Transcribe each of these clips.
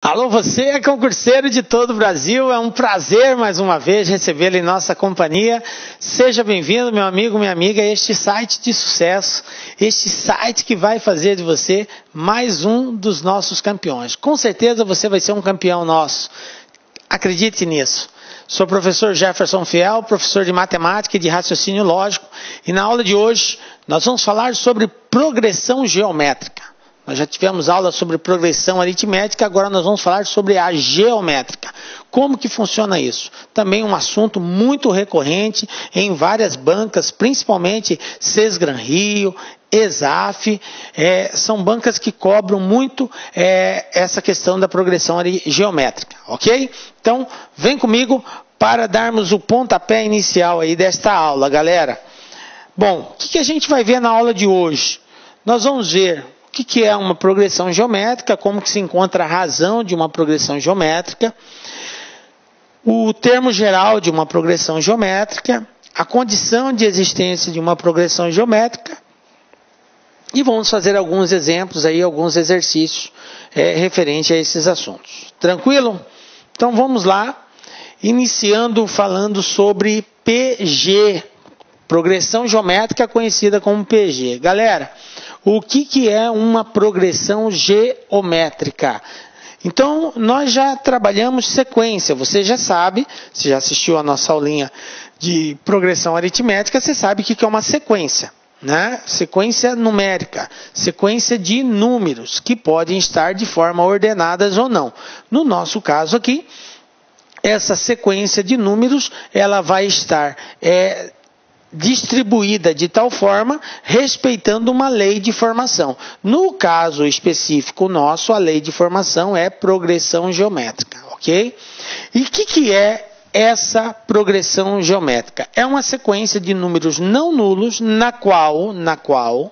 Alô, você é concurseiro de todo o Brasil, é um prazer mais uma vez recebê-lo em nossa companhia. Seja bem-vindo, meu amigo, minha amiga, a este site de sucesso, este site que vai fazer de você mais um dos nossos campeões. Com certeza você vai ser um campeão nosso, acredite nisso. Sou o professor Jefferson Fiel, professor de matemática e de raciocínio lógico, e na aula de hoje nós vamos falar sobre progressão geométrica. Nós já tivemos aula sobre progressão aritmética, agora nós vamos falar sobre a geométrica. Como que funciona isso? Também um assunto muito recorrente em várias bancas, principalmente Sesgran Rio, ESAF, são bancas que cobram muito essa questão da progressão geométrica, ok? Então, vem comigo para darmos o pontapé inicial aí desta aula, galera. Bom, o que a gente vai ver na aula de hoje? Nós vamos ver o que é uma progressão geométrica, como que se encontra a razão de uma progressão geométrica, o termo geral de uma progressão geométrica, a condição de existência de uma progressão geométrica, e vamos fazer alguns exemplos aí, alguns exercícios referentes a esses assuntos. Tranquilo? Então vamos lá, iniciando falando sobre PG, progressão geométrica conhecida como PG. Galera, o que é uma progressão geométrica? Então, nós já trabalhamos sequência. Você já sabe, você já assistiu a nossa aulinha de progressão aritmética, você sabe o que é uma sequência, né? Sequência numérica, sequência de números, que podem estar de forma ordenadas ou não. No nosso caso aqui, essa sequência de números, ela vai estar distribuída de tal forma, respeitando uma lei de formação. No caso específico nosso, a lei de formação é progressão geométrica, ok? E o que é essa progressão geométrica? É uma sequência de números não nulos, na qual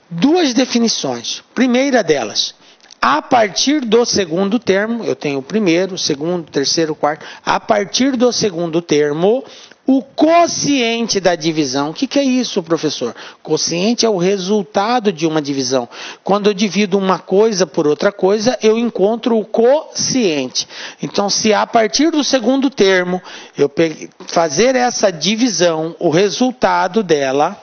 duas definições. Primeira delas, a partir do segundo termo, eu tenho o primeiro, segundo, terceiro, quarto, a partir do segundo termo, o quociente da divisão. O que é isso, professor? Quociente é o resultado de uma divisão. Quando eu divido uma coisa por outra coisa, eu encontro o quociente. Então, se a partir do segundo termo, eu fazer essa divisão, o resultado dela,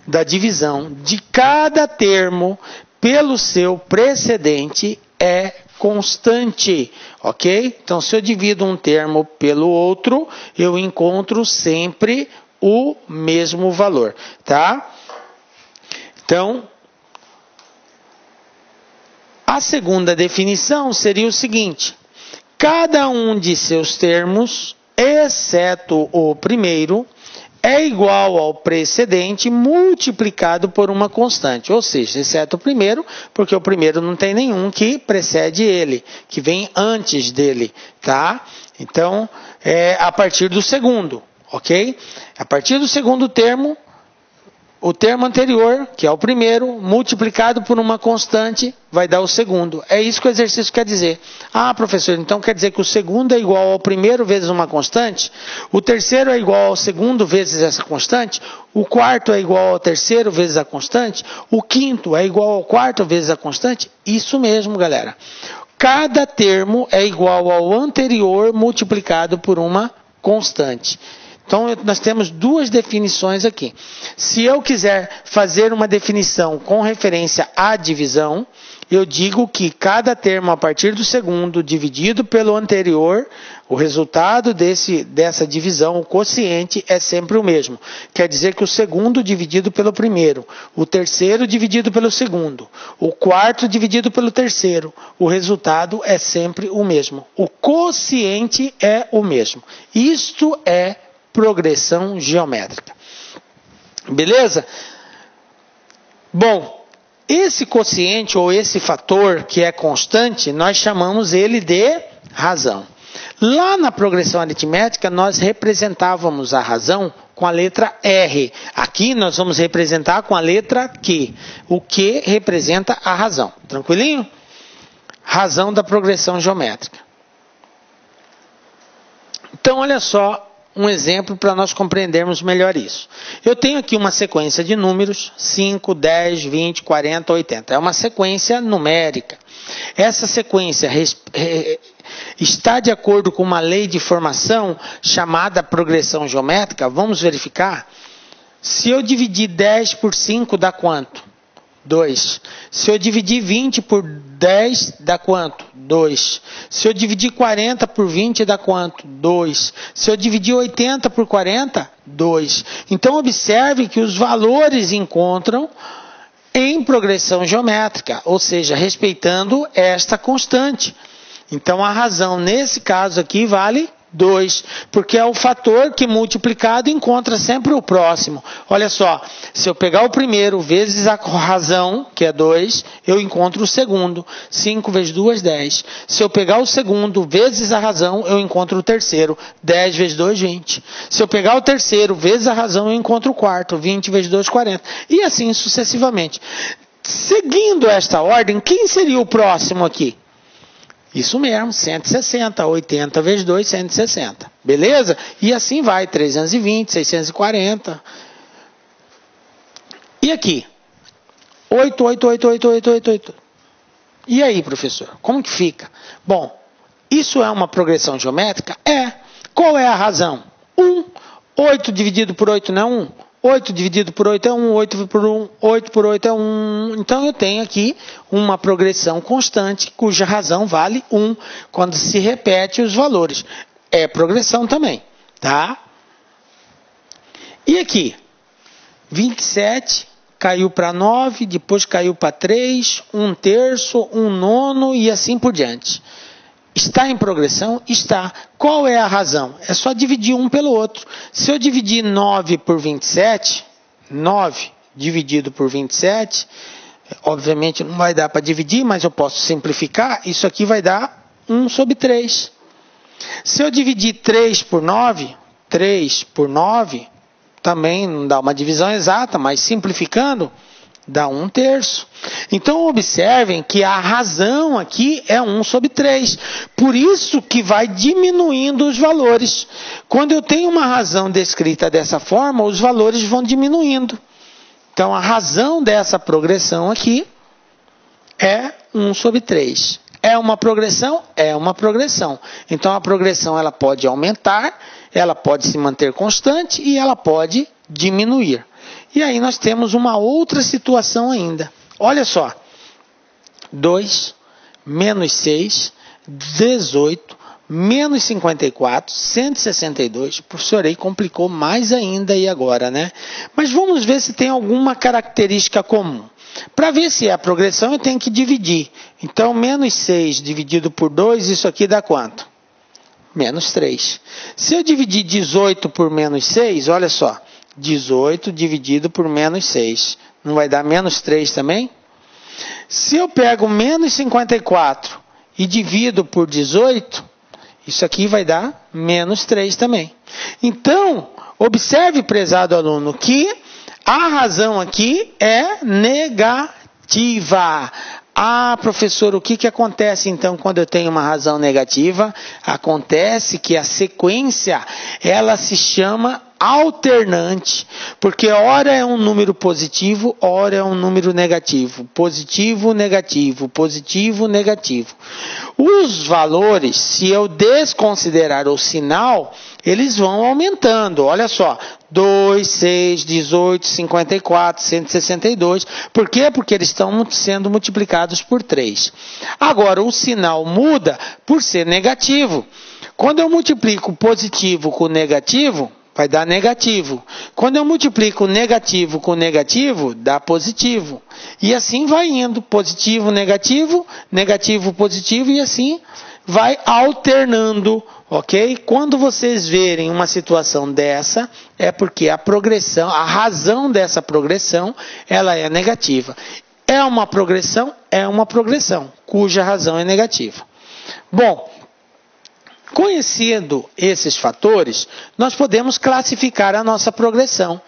da divisão de cada termo pelo seu precedente é constante, ok? Então, se eu divido um termo pelo outro, eu encontro sempre o mesmo valor, tá? Então, a segunda definição seria o seguinte: cada um de seus termos, exceto o primeiro, é igual ao precedente multiplicado por uma constante, ou seja, exceto o primeiro, porque o primeiro não tem nenhum que precede ele, que vem antes dele, tá? Então, a partir do segundo, ok? A partir do segundo termo, o termo anterior, que é o primeiro, multiplicado por uma constante, vai dar o segundo. É isso que o exercício quer dizer. Ah, professor, então quer dizer que o segundo é igual ao primeiro vezes uma constante? O terceiro é igual ao segundo vezes essa constante? O quarto é igual ao terceiro vezes a constante? O quinto é igual ao quarto vezes a constante? Isso mesmo, galera. Cada termo é igual ao anterior multiplicado por uma constante. Então, nós temos duas definições aqui. Se eu quiser fazer uma definição com referência à divisão, eu digo que cada termo a partir do segundo dividido pelo anterior, o resultado dessa divisão, o quociente, é sempre o mesmo. Quer dizer que o segundo dividido pelo primeiro, o terceiro dividido pelo segundo, o quarto dividido pelo terceiro, o resultado é sempre o mesmo. O quociente é o mesmo. Isto é progressão geométrica. Beleza? Bom, esse quociente ou esse fator que é constante, nós chamamos ele de razão. Lá na progressão aritmética, nós representávamos a razão com a letra R. Aqui nós vamos representar com a letra Q. O Q representa a razão. Tranquilinho? Razão da progressão geométrica. Então, olha só um exemplo para nós compreendermos melhor isso. Eu tenho aqui uma sequência de números, 5, 10, 20, 40, 80. É uma sequência numérica. Essa sequência está de acordo com uma lei de formação chamada progressão geométrica. Vamos verificar? Se eu dividir 10 por 5, dá quanto? 2. Se eu dividir 20 por 10, dá quanto? 2. Se eu dividir 40 por 20, dá quanto? 2. Se eu dividir 80 por 40, 2. Então, observe que os valores encontram em progressão geométrica, ou seja, respeitando esta constante. Então, a razão nesse caso aqui vale 2, porque é o fator que multiplicado encontra sempre o próximo. Olha só, se eu pegar o primeiro vezes a razão, que é 2, eu encontro o segundo. 5 vezes 2, 10. Se eu pegar o segundo vezes a razão, eu encontro o terceiro. 10 vezes 2, 20. Se eu pegar o terceiro vezes a razão, eu encontro o quarto. 20 vezes 2, 40. E assim sucessivamente. Seguindo esta ordem, quem seria o próximo aqui? Isso mesmo, 160, 80 vezes 2, 160. Beleza? E assim vai, 320, 640. E aqui? 8, 8, 8, 8, 8, 8, 8. E aí, professor? Como que fica? Bom, isso é uma progressão geométrica? É. Qual é a razão? 1. 8 dividido por 8 não é 1? 8 dividido por 8 é 1, 8 por 8 é 1. Então, eu tenho aqui uma progressão constante, cuja razão vale 1, quando se repete os valores. É progressão também, tá? E aqui? 27 caiu para 9, depois caiu para 3, 1/3, 1/9 e assim por diante. Está em progressão? Está. Qual é a razão? É só dividir um pelo outro. Se eu dividir 9 por 27, 9 dividido por 27, obviamente não vai dar para dividir, mas eu posso simplificar. Isso aqui vai dar 1 sobre 3. Se eu dividir 3 por 9, 3 por 9, também não dá uma divisão exata, mas simplificando, dá 1/3. Então, observem que a razão aqui é 1 sobre 3. Por isso que vai diminuindo os valores. Quando eu tenho uma razão descrita dessa forma, os valores vão diminuindo. Então, a razão dessa progressão aqui é 1 sobre 3. É uma progressão? É uma progressão. Então, a progressão ela pode aumentar, ela pode se manter constante e ela pode diminuir. E aí nós temos uma outra situação ainda. Olha só. 2, menos 6, 18, menos 54, 162. Professor, aí complicou mais ainda aí agora, né? Mas vamos ver se tem alguma característica comum. Para ver se é a progressão, eu tenho que dividir. Então, menos 6 dividido por 2, isso aqui dá quanto? Menos 3. Se eu dividir 18 por menos 6, olha só. 18 dividido por menos 6. Não vai dar menos 3 também? Se eu pego menos 54 e divido por 18, isso aqui vai dar menos 3 também. Então, observe, prezado aluno, que a razão aqui é negativa. Ah, professor, o que acontece então quando eu tenho uma razão negativa? Acontece que a sequência, ela se chama alternante, porque ora é um número positivo, ora é um número negativo. Positivo, negativo, positivo, negativo. Os valores, se eu desconsiderar o sinal, eles vão aumentando. Olha só, 2, 6, 18, 54, 162. Por quê? Porque eles estão sendo multiplicados por 3. Agora, o sinal muda por ser negativo. Quando eu multiplico positivo com negativo, vai dar negativo. Quando eu multiplico negativo com negativo, dá positivo. E assim vai indo. Positivo, negativo, negativo, positivo e assim vai alternando. Ok? Quando vocês verem uma situação dessa, é porque a progressão, a razão dessa progressão, ela é negativa. É uma progressão, cuja razão é negativa. Bom, conhecendo esses fatores, nós podemos classificar a nossa progressão.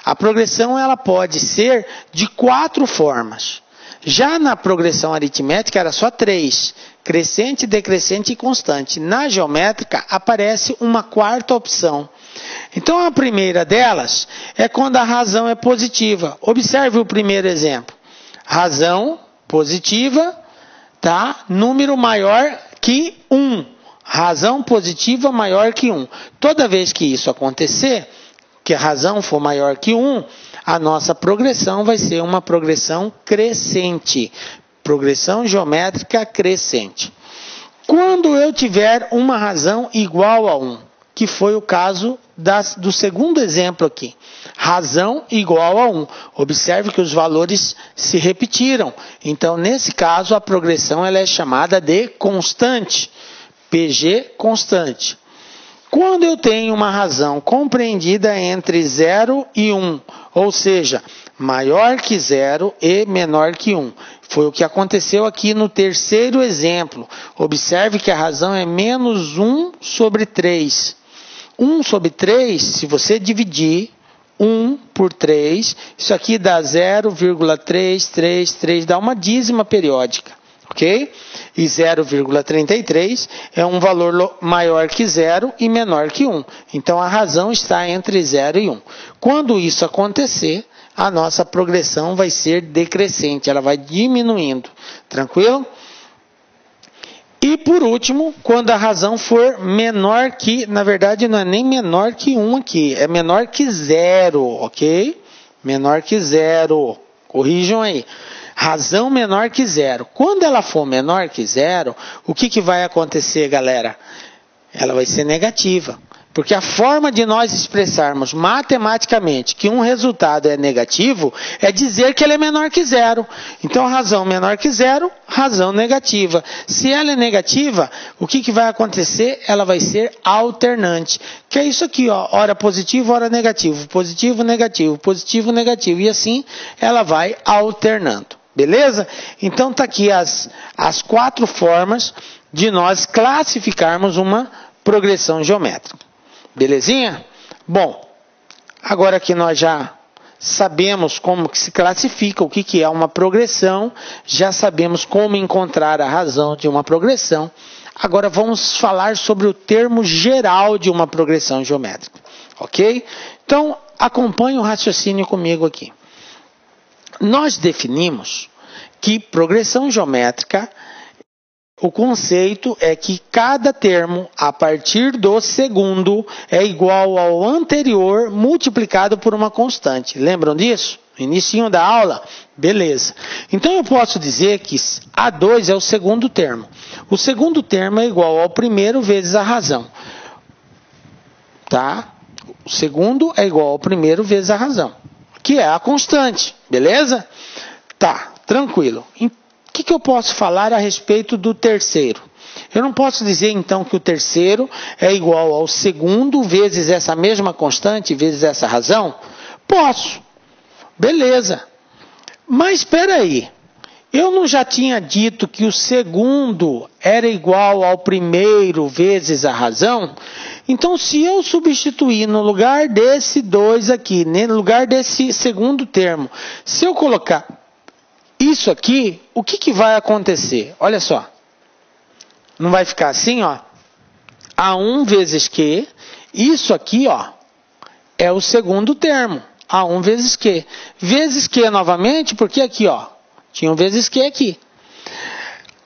A progressão ela pode ser de 4 formas. Já na progressão aritmética era só 3, crescente, decrescente e constante. Na geométrica aparece uma 4ª opção, Então a primeira delas é quando a razão é positiva. Observe o primeiro exemplo. Razão positiva, tá? Número maior que 1. Razão positiva maior que 1. Toda vez que isso acontecer, que a razão for maior que 1, a nossa progressão vai ser uma progressão crescente. Progressão geométrica crescente. Quando eu tiver uma razão igual a 1, que foi o caso do segundo exemplo aqui. Razão igual a 1. Observe que os valores se repetiram. Então, nesse caso, a progressão ela é chamada de constante. PG constante. Quando eu tenho uma razão compreendida entre 0 e 1, ou seja, maior que 0 e menor que 1. Foi o que aconteceu aqui no terceiro exemplo. Observe que a razão é menos 1 sobre 3. 1 sobre 3, se você dividir 1 por 3, isso aqui dá 0,333, dá uma dízima periódica, ok? E 0,33 é um valor maior que 0 e menor que 1. Então a razão está entre 0 e 1. Quando isso acontecer, a nossa progressão vai ser decrescente, ela vai diminuindo. Tranquilo? E por último, quando a razão for menor que, na verdade não é nem menor que 1 aqui, é menor que 0, ok? Menor que 0, corrijam aí. Razão menor que 0. Quando ela for menor que 0, o que vai acontecer, galera? Ela vai ser negativa. Porque a forma de nós expressarmos matematicamente que um resultado é negativo é dizer que ele é menor que 0. Então, razão menor que 0, razão negativa. Se ela é negativa, o que vai acontecer? Ela vai ser alternante. Que é isso aqui, ó, ora positivo, ora negativo. Positivo, negativo, positivo, negativo. E assim ela vai alternando. Beleza? Então, está aqui as 4 formas de nós classificarmos uma progressão geométrica. Belezinha? Bom, agora que nós já sabemos como que se classifica, o que é uma progressão, já sabemos como encontrar a razão de uma progressão, agora vamos falar sobre o termo geral de uma progressão geométrica, ok? Então, acompanhe o raciocínio comigo aqui. Nós definimos que progressão geométrica, o conceito é que cada termo, a partir do segundo, é igual ao anterior multiplicado por uma constante. Lembram disso? No início da aula? Beleza. Então eu posso dizer que A2 é o segundo termo. O segundo termo é igual ao primeiro vezes a razão. Tá? O segundo é igual ao primeiro vezes a razão, que é a constante. Beleza? Tá, tranquilo. O que eu posso falar a respeito do terceiro? Eu não posso dizer, então, que o terceiro é igual ao segundo vezes essa mesma constante, vezes essa razão? Posso. Beleza. Mas espera aí. Eu não já tinha dito que o segundo era igual ao primeiro vezes a razão? Então, se eu substituir no lugar desse 2 aqui, no lugar desse segundo termo, se eu colocar isso aqui, o que vai acontecer? Olha só. Não vai ficar assim, ó. A1 vezes Q. Isso aqui, ó, é o segundo termo. A1 vezes Q. Vezes Q novamente, porque aqui, ó, tinha um vezes Q aqui.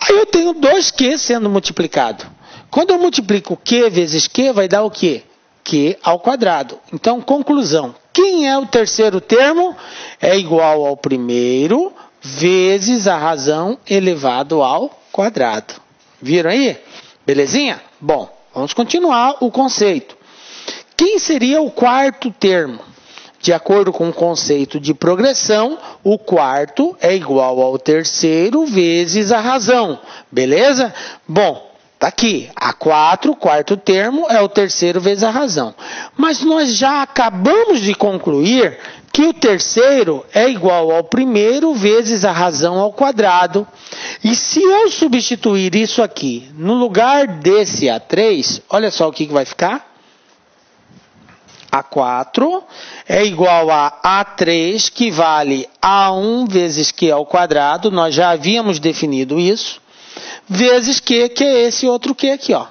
Aí eu tenho 2Q sendo multiplicado. Quando eu multiplico Q vezes Q, vai dar o quê? Q ao quadrado. Então, conclusão. Quem é o terceiro termo? É igual ao primeiro vezes a razão elevado ao quadrado. Viram aí? Belezinha? Bom, vamos continuar o conceito. Quem seria o quarto termo? De acordo com o conceito de progressão, o quarto é igual ao terceiro vezes a razão. Beleza? Bom, tá aqui. A4, o quarto termo, é o terceiro vezes a razão. Mas nós já acabamos de concluir que o terceiro é igual ao primeiro vezes a razão ao quadrado. E se eu substituir isso aqui no lugar desse A3, olha só o que vai ficar. A4 é igual a A3, que vale A1 vezes Q ao quadrado, nós já havíamos definido isso, vezes Q, que é esse outro Q aqui, ó.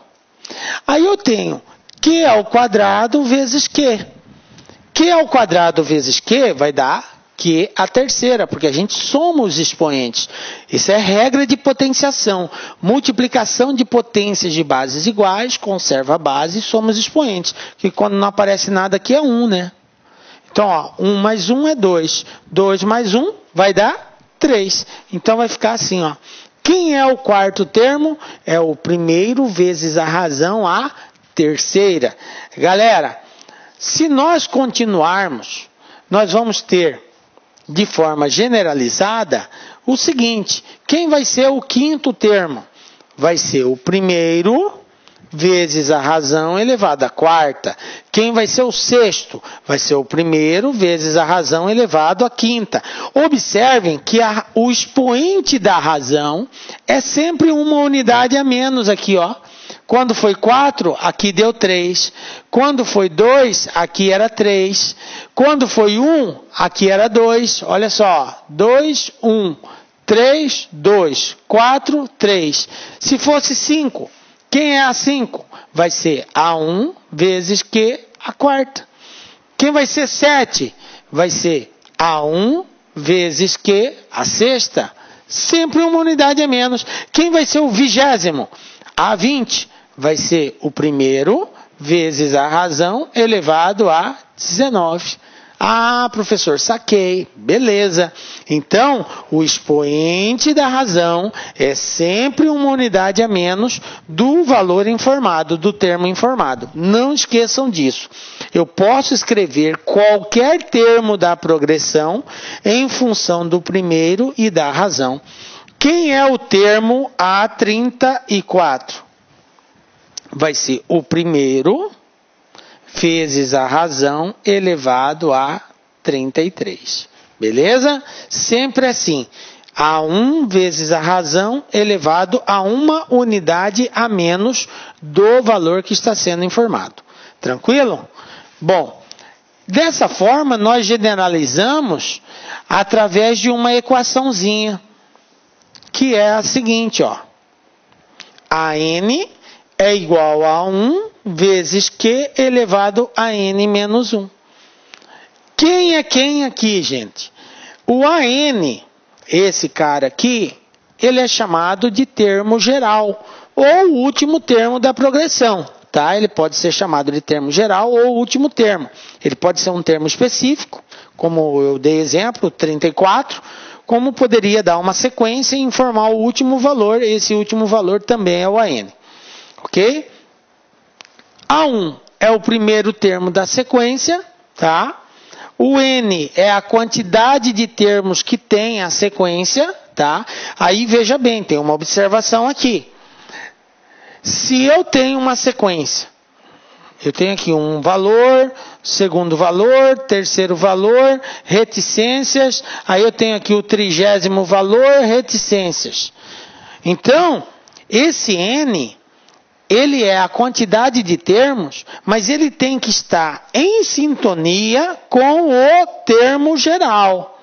Aí eu tenho Q ao quadrado vezes Q. Q ao quadrado vezes Q vai dar Q a terceira, porque a gente soma os expoentes. Isso é regra de potenciação. Multiplicação de potências de bases iguais, conserva a base e soma os expoentes. Que quando não aparece nada aqui é 1, né? Então, ó, 1 mais 1 é 2. 2 mais 1 vai dar 3. Então, vai ficar assim, ó. Quem é o quarto termo? É o primeiro vezes a razão a terceira. Galera, se nós continuarmos, nós vamos ter, de forma generalizada, o seguinte. Quem vai ser o quinto termo? Vai ser o primeiro vezes a razão elevada à quarta. Quem vai ser o sexto? Vai ser o primeiro vezes a razão elevado à quinta. Observem que o expoente da razão é sempre uma unidade a menos aqui, ó. Quando foi 4, aqui deu 3. Quando foi 2, aqui era 3. Quando foi 1, aqui era 2. Olha só, 2, 1, 3, 2, 4, 3. Se fosse 5, quem é a 5? Vai ser A1 vezes Q a quarta. Quem vai ser 7? Vai ser A1 vezes Q a sexta. Sempre uma unidade a menos. Quem vai ser o 20º? A20 vai ser o primeiro vezes a razão elevado a 19. Ah, professor, saquei. Beleza. Então, o expoente da razão é sempre uma unidade a menos do valor informado, do termo informado. Não esqueçam disso. Eu posso escrever qualquer termo da progressão em função do primeiro e da razão. Quem é o termo A34? Vai ser o primeiro vezes a razão elevado a 33. Beleza? Sempre assim. A1 vezes a razão elevado a uma unidade a menos do valor que está sendo informado. Tranquilo? Bom, dessa forma nós generalizamos através de uma equaçãozinha, que é a seguinte, ó. AN é igual a 1 vezes Q elevado a N menos 1. Quem é quem aqui, gente? O AN, esse cara aqui, ele é chamado de termo geral, ou o último termo da progressão. Tá? Ele pode ser chamado de termo geral ou último termo. Ele pode ser um termo específico, como eu dei exemplo, 34, como poderia dar uma sequência e informar o último valor. Esse último valor também é o AN. Ok? A1 é o primeiro termo da sequência, tá? O N é a quantidade de termos que tem a sequência, tá? Aí veja bem, tem uma observação aqui. Se eu tenho uma sequência, eu tenho aqui um valor, segundo valor, terceiro valor, reticências, aí eu tenho aqui o 30º valor, reticências. Então, esse N, ele é a quantidade de termos, mas ele tem que estar em sintonia com o termo geral.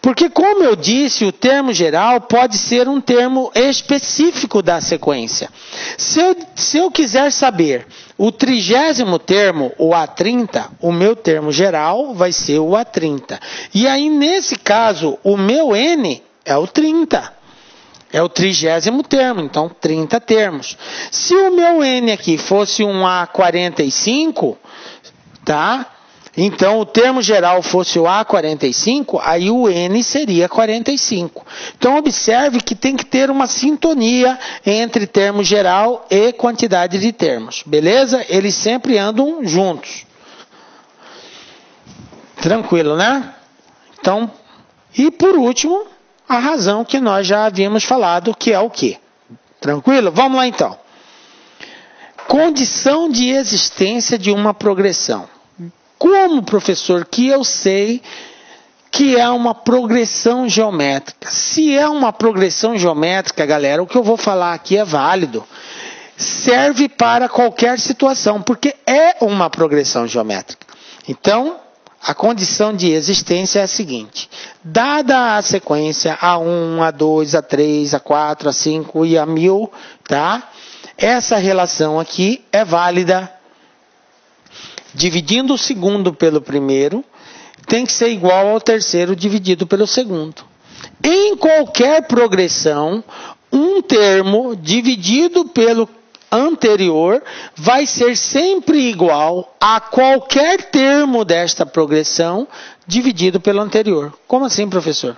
Porque, como eu disse, o termo geral pode ser um termo específico da sequência. Se eu quiser saber o 30º termo, o A30, o meu termo geral vai ser o A30. E aí, nesse caso, o meu N é o 30. É o 30º termo, então 30 termos. Se o meu N aqui fosse um A45, tá? Então, o termo geral fosse o A45, aí o N seria 45. Então, observe que tem que ter uma sintonia entre termo geral e quantidade de termos. Beleza? Eles sempre andam juntos. Tranquilo, né? Então, e por último, a razão que nós já havíamos falado, que é o quê? Tranquilo? Vamos lá, então. Condição de existência de uma progressão. Como, professor, que eu sei que é uma progressão geométrica? Se é uma progressão geométrica, galera, o que eu vou falar aqui é válido. Serve para qualquer situação, porque é uma progressão geométrica. Então, a condição de existência é a seguinte. Dada a sequência A1, A2, A3, A4, A5 e A1000, tá? Essa relação aqui é válida. dividindo o segundo pelo primeiro, tem que ser igual ao terceiro dividido pelo segundo. Em qualquer progressão, um termo dividido pelo anterior vai ser sempre igual a qualquer termo desta progressão dividido pelo anterior. Como assim, professor?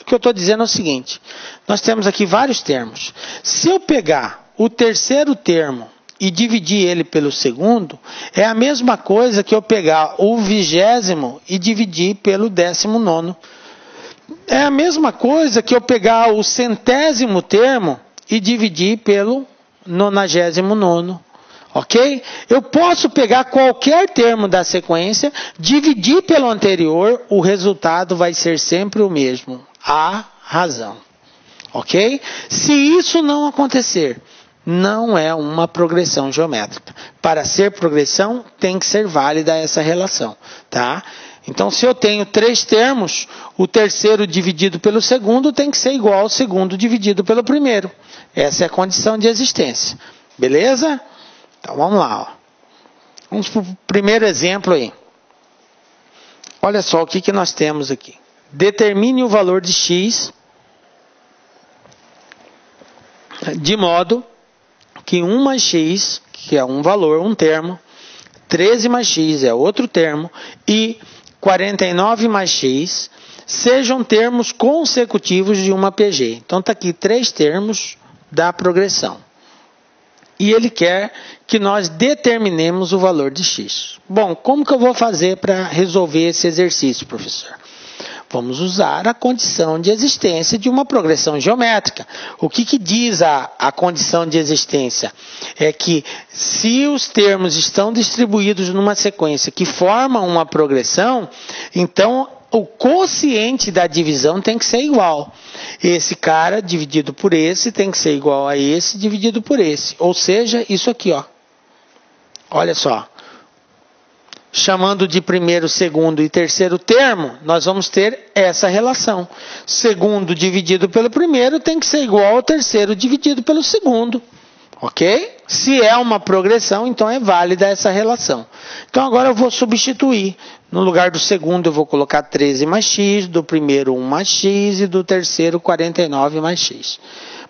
O que eu estou dizendo é o seguinte: nós temos aqui vários termos. Se eu pegar o terceiro termo e dividir ele pelo segundo, é a mesma coisa que eu pegar o 20º e dividir pelo 19º. É a mesma coisa que eu pegar o 100º termo e dividir pelo 99º. Ok? Eu posso pegar qualquer termo da sequência, dividir pelo anterior, o resultado vai ser sempre o mesmo. A razão. Ok? Se isso não acontecer, não é uma progressão geométrica. Para ser progressão, tem que ser válida essa relação. Tá? Então, se eu tenho 3 termos, o terceiro dividido pelo segundo tem que ser igual ao segundo dividido pelo primeiro. Essa é a condição de existência. Beleza? Então, vamos lá. Ó. Vamos para o primeiro exemplo aí. Olha só o que nós temos aqui. Determine o valor de x de modo que 1 mais x, que é um valor, um termo, 13 mais x é outro termo, e 49 mais x sejam termos consecutivos de uma PG. Então está aqui 3 termos da progressão. E ele quer que nós determinemos o valor de x. Bom, como que eu vou fazer para resolver esse exercício, professor? Vamos usar a condição de existência de uma progressão geométrica. O que diz a condição de existência? É que se os termos estão distribuídos numa sequência que forma uma progressão, então o quociente da divisão tem que ser igual. Esse cara dividido por esse tem que ser igual a esse dividido por esse. Ou seja, isso aqui, ó. Olha só. Chamando de primeiro, segundo e terceiro termo, nós vamos ter essa relação. Segundo dividido pelo primeiro tem que ser igual ao terceiro dividido pelo segundo. Ok? Se é uma progressão, então é válida essa relação. Então agora eu vou substituir. No lugar do segundo eu vou colocar 13 mais x, do primeiro 1 mais x e do terceiro 49 mais x.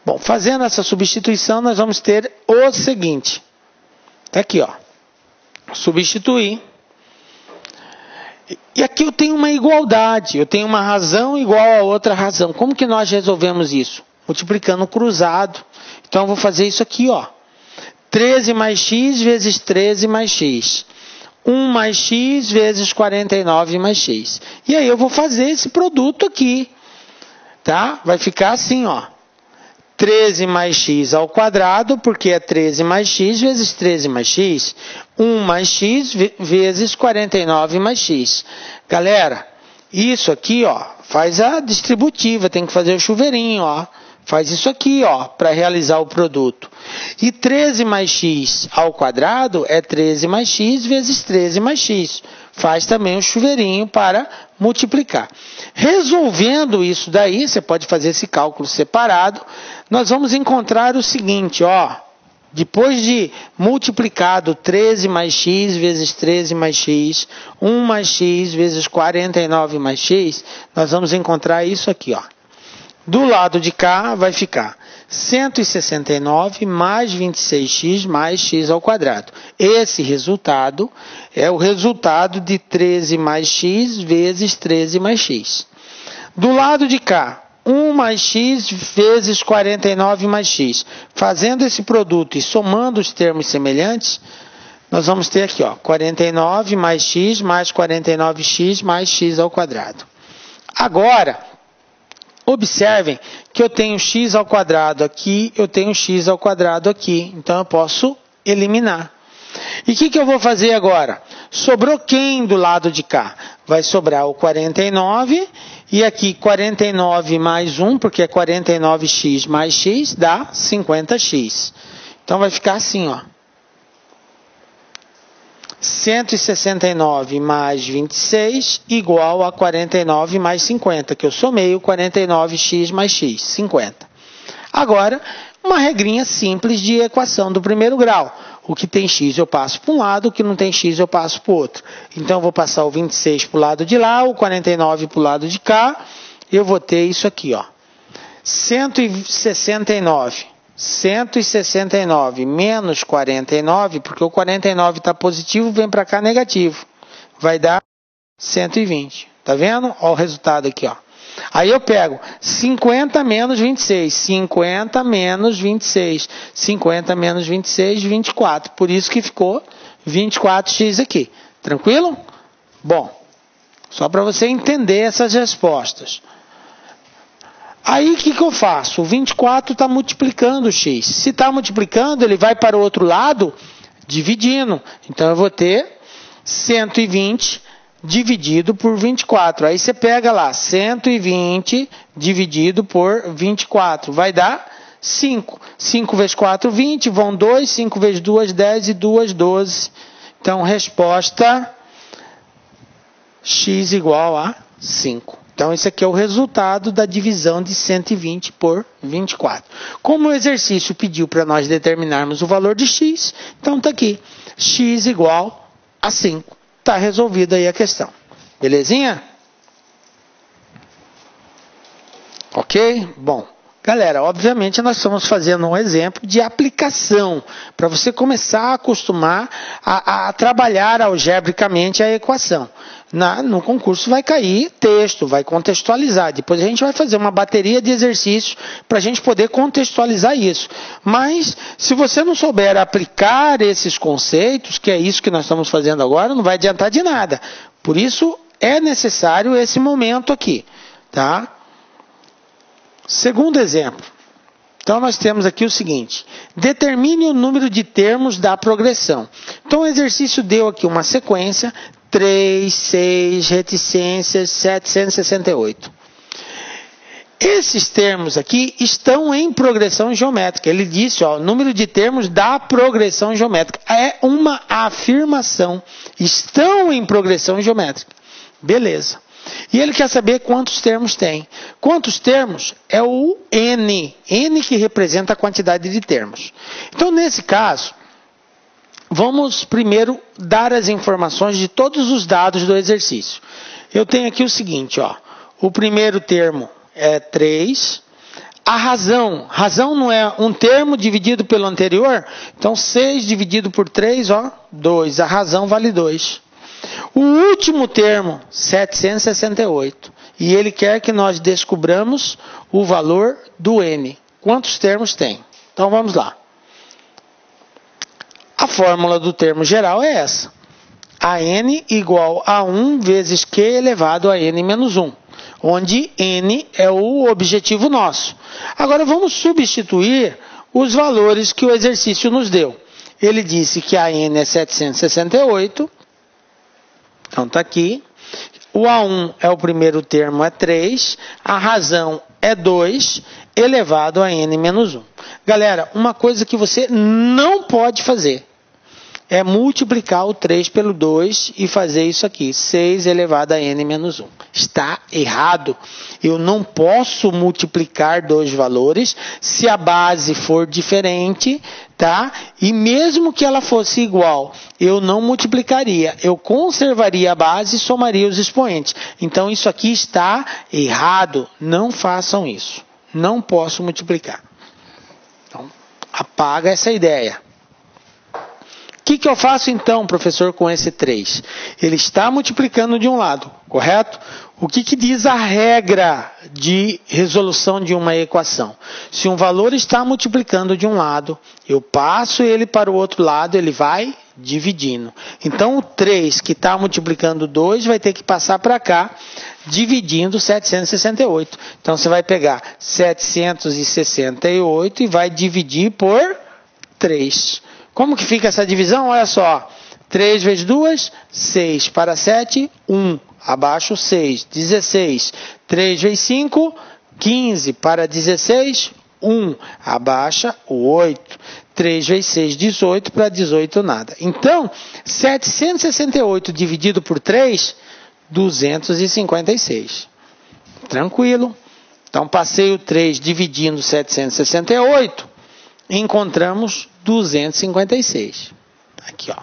Bom, fazendo essa substituição nós vamos ter o seguinte. Está aqui, ó. Substituir. E aqui eu tenho uma igualdade, eu tenho uma razão igual a outra razão. Como que nós resolvemos isso? Multiplicando o cruzado. Então eu vou fazer isso aqui, ó. 13 mais x vezes 13 mais x. 1 mais x vezes 49 mais x. E aí eu vou fazer esse produto aqui. Tá? Vai ficar assim, ó. 13 mais x ao quadrado, porque é 13 mais x vezes 13 mais x. 1 mais x vezes 49 mais x. Galera, isso aqui, ó, faz a distributiva, tem que fazer o chuveirinho, ó. Faz isso aqui, ó, para realizar o produto. E 13 mais x ao quadrado é 13 mais x vezes 13 mais x. Faz também o chuveirinho para multiplicar. Resolvendo isso daí, você pode fazer esse cálculo separado, nós vamos encontrar o seguinte, ó. Depois de multiplicado 13 mais x vezes 13 mais x, 1 mais x vezes 49 mais x, nós vamos encontrar isso aqui, ó. Do lado de cá vai ficar 169 mais 26x mais x ao quadrado. Esse resultado é o resultado de 13 mais x vezes 13 mais x. Do lado de cá, 1 mais x vezes 49 mais x. Fazendo esse produto e somando os termos semelhantes, nós vamos ter aqui, ó, 49 mais x mais 49x mais x ao quadrado. Agora, observem que eu tenho x ao quadrado aqui, eu tenho x ao quadrado aqui. Então, eu posso eliminar. E o que eu vou fazer agora? Sobrou quem do lado de cá? Vai sobrar o 49 e aqui 49 mais 1, porque é 49x mais x, dá 50x. Então, vai ficar assim, ó. 169 mais 26 igual a 49 mais 50, que eu somei o 49x mais x, 50. Agora, uma regrinha simples de equação do primeiro grau. O que tem x eu passo para um lado, o que não tem x eu passo para o outro. Então eu vou passar o 26 para o lado de lá, o 49 para o lado de cá. Eu vou ter isso aqui, ó. 169. 169 menos 49, porque o 49 está positivo, vem para cá negativo. Vai dar 120. Tá vendo? Olha o resultado aqui, ó. Aí eu pego 50 menos 26. 50 menos 26. 50 menos 26, 24. Por isso que ficou 24x aqui. Tranquilo? Bom, só para você entender essas respostas. Aí o que eu faço? O 24 está multiplicando o x. Se está multiplicando, ele vai para o outro lado dividindo. Então eu vou ter 120 dividido por 24. Aí você pega lá 120 dividido por 24. Vai dar 5. 5 vezes 4, 20. Vão 2. 5 vezes 2, 10. E 2, 12. Então resposta x igual a 5. Então, esse aqui é o resultado da divisão de 120 por 24. Como o exercício pediu para nós determinarmos o valor de x, então está aqui, x igual a 5. Está resolvida aí a questão. Belezinha? Ok? Bom, galera, obviamente nós estamos fazendo um exemplo de aplicação, para você começar a acostumar a trabalhar algebricamente a equação. No concurso vai cair texto, vai contextualizar. Depois a gente vai fazer uma bateria de exercícios para a gente poder contextualizar isso. Mas se você não souber aplicar esses conceitos, que é isso que nós estamos fazendo agora, não vai adiantar de nada. Por isso é necessário esse momento aqui, tá? Segundo exemplo. Então, nós temos aqui o seguinte. Determine o número de termos da progressão. Então, o exercício deu aqui uma sequência. 3, 6, reticências, 768. Esses termos aqui estão em progressão geométrica. Ele disse, ó, o número de termos da progressão geométrica. É uma afirmação. Estão em progressão geométrica. Beleza. E ele quer saber quantos termos tem. Quantos termos? É o n. N que representa a quantidade de termos. Então, nesse caso, vamos primeiro dar as informações de todos os dados do exercício. Eu tenho aqui o seguinte, ó. O primeiro termo é 3. A razão. Razão não é um termo dividido pelo anterior? Então, 6 dividido por 3, ó, 2. A razão vale 2. O último termo, 768. E ele quer que nós descobramos o valor do n. Quantos termos tem? Então vamos lá. A fórmula do termo geral é essa. A n igual a 1 vezes q elevado a n menos 1. Onde n é o objetivo nosso. Agora vamos substituir os valores que o exercício nos deu. Ele disse que a n é 768. Então, está aqui. O A1 é o primeiro termo, é 3. A razão é 2, elevado a n menos 1. Galera, uma coisa que você não pode fazer é multiplicar o 3 pelo 2 e fazer isso aqui. 6 elevado a n menos 1. Está errado. Eu não posso multiplicar dois valores se a base for diferente, tá? E mesmo que ela fosse igual, eu não multiplicaria. Eu conservaria a base e somaria os expoentes. Então, isso aqui está errado. Não façam isso. Não posso multiplicar. Então, apaga essa ideia. O que eu faço então, professor, com esse 3? Ele está multiplicando de um lado, correto? O que diz a regra de resolução de uma equação? Se um valor está multiplicando de um lado, eu passo ele para o outro lado, ele vai dividindo. Então, o 3 que está multiplicando 2 vai ter que passar para cá, dividindo 768. Então, você vai pegar 768 e vai dividir por 3. Como que fica essa divisão? Olha só. 3 vezes 2, 6. Para 7, 1. Abaixo 6. 16. 3 vezes 5, 15. Para 16, 1. Abaixa o 8. 3 vezes 6, 18. Para 18, nada. Então, 768 dividido por 3, 256. Tranquilo. Então, passei o 3 dividindo 768. encontramos 256. Aqui, ó.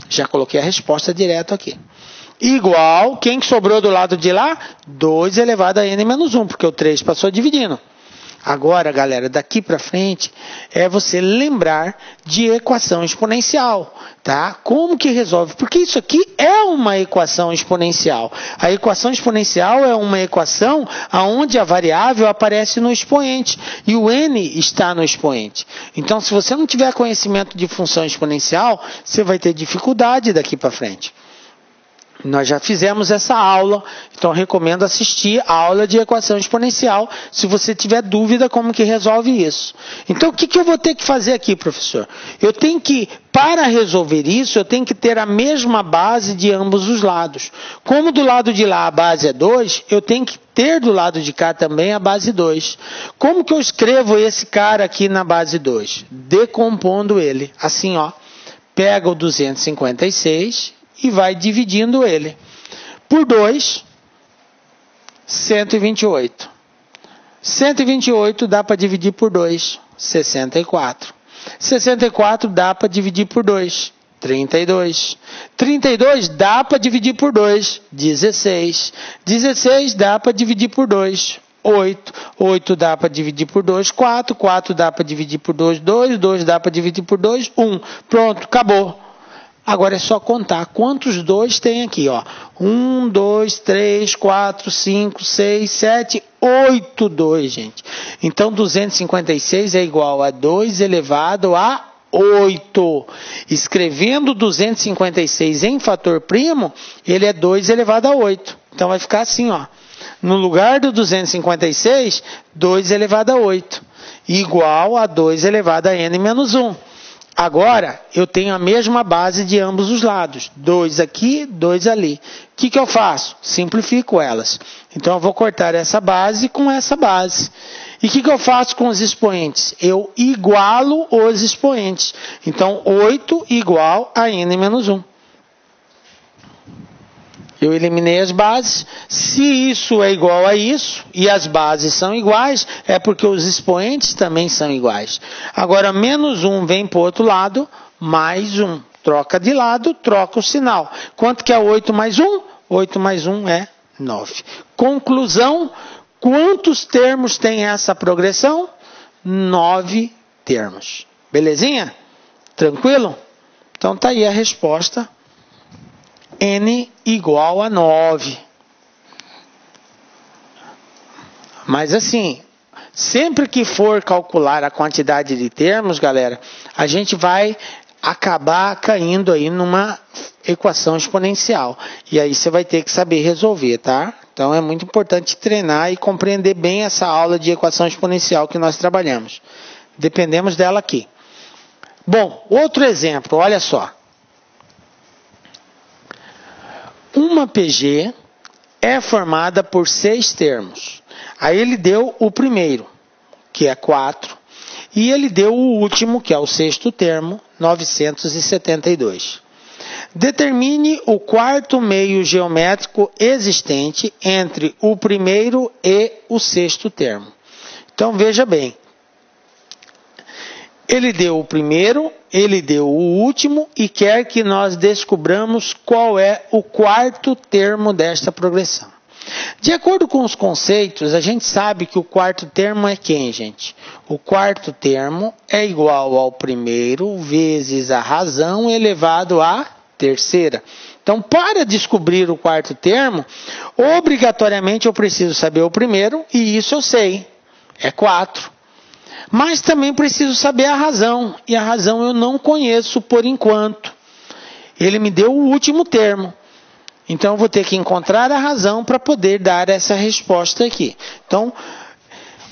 Já coloquei a resposta direto aqui. Igual, quem que sobrou do lado de lá? 2 elevado a n menos 1, porque o 3 passou dividindo. Agora, galera, daqui para frente é você lembrar de equação exponencial, tá? Como que resolve? Porque isso aqui é uma equação exponencial. A equação exponencial é uma equação onde a variável aparece no expoente e o n está no expoente. Então, se você não tiver conhecimento de função exponencial, você vai ter dificuldade daqui para frente. Nós já fizemos essa aula, então recomendo assistir a aula de equação exponencial, se você tiver dúvida como que resolve isso. Então, o que eu vou ter que fazer aqui, professor? Eu tenho que, para resolver isso, eu tenho que ter a mesma base de ambos os lados. Como do lado de lá a base é 2, eu tenho que ter do lado de cá também a base 2. Como que eu escrevo esse cara aqui na base 2? Decompondo ele. Assim, ó, pega o 256... e vai dividindo ele. Por 2, 128. 128 dá para dividir por 2, 64. 64 dá para dividir por 2, 32. 32 dá para dividir por 2, 16. 16 dá para dividir por 2, 8. 8 dá para dividir por 2, 4. 4 dá para dividir por 2, 2. 2 dá para dividir por 2, 1. Pronto, acabou. Agora é só contar quantos 2 tem aqui, ó. 1, 2, 3, 4, 5, 6, 7, 8 2, gente. Então, 256 é igual a 2 elevado a 8. Escrevendo 256 em fator primo, ele é 2 elevado a 8. Então, vai ficar assim, ó. No lugar do 256, 2 elevado a 8. Igual a 2 elevado a n menos 1. Agora, eu tenho a mesma base de ambos os lados. 2 aqui, 2 ali. O que eu faço? Simplifico elas. Então, eu vou cortar essa base com essa base. E o que eu faço com os expoentes? Eu igualo os expoentes. Então, 8 igual a n menos 1. Eu eliminei as bases. Se isso é igual a isso, e as bases são iguais, é porque os expoentes também são iguais. Agora, menos 1 vem para o outro lado, mais 1. Troca de lado, troca o sinal. Quanto que é 8 mais 1? 8 mais 1 é 9. Conclusão, quantos termos tem essa progressão? 9 termos. Belezinha? Tranquilo? Então, tá aí a resposta. N igual a 9. Mas assim, sempre que for calcular a quantidade de termos, galera, a gente vai acabar caindo aí numa equação exponencial. E aí você vai ter que saber resolver, tá? Então é muito importante treinar e compreender bem essa aula de equação exponencial que nós trabalhamos. Dependemos dela aqui. Bom, outro exemplo, olha só. Uma PG é formada por 6 termos. Aí ele deu o primeiro, que é 4, e ele deu o último, que é o sexto termo, 972. Determine o quarto meio geométrico existente entre o primeiro e o sexto termo. Então veja bem. Ele deu o primeiro, ele deu o último e quer que nós descobramos qual é o quarto termo desta progressão. De acordo com os conceitos, a gente sabe que o quarto termo é quem, gente? O quarto termo é igual ao primeiro vezes a razão elevado à terceira. Então, para descobrir o quarto termo, obrigatoriamente eu preciso saber o primeiro, e isso eu sei, é 4. Mas também preciso saber a razão, e a razão eu não conheço por enquanto. Ele me deu o último termo. Então, eu vou ter que encontrar a razão para poder dar essa resposta aqui. Então,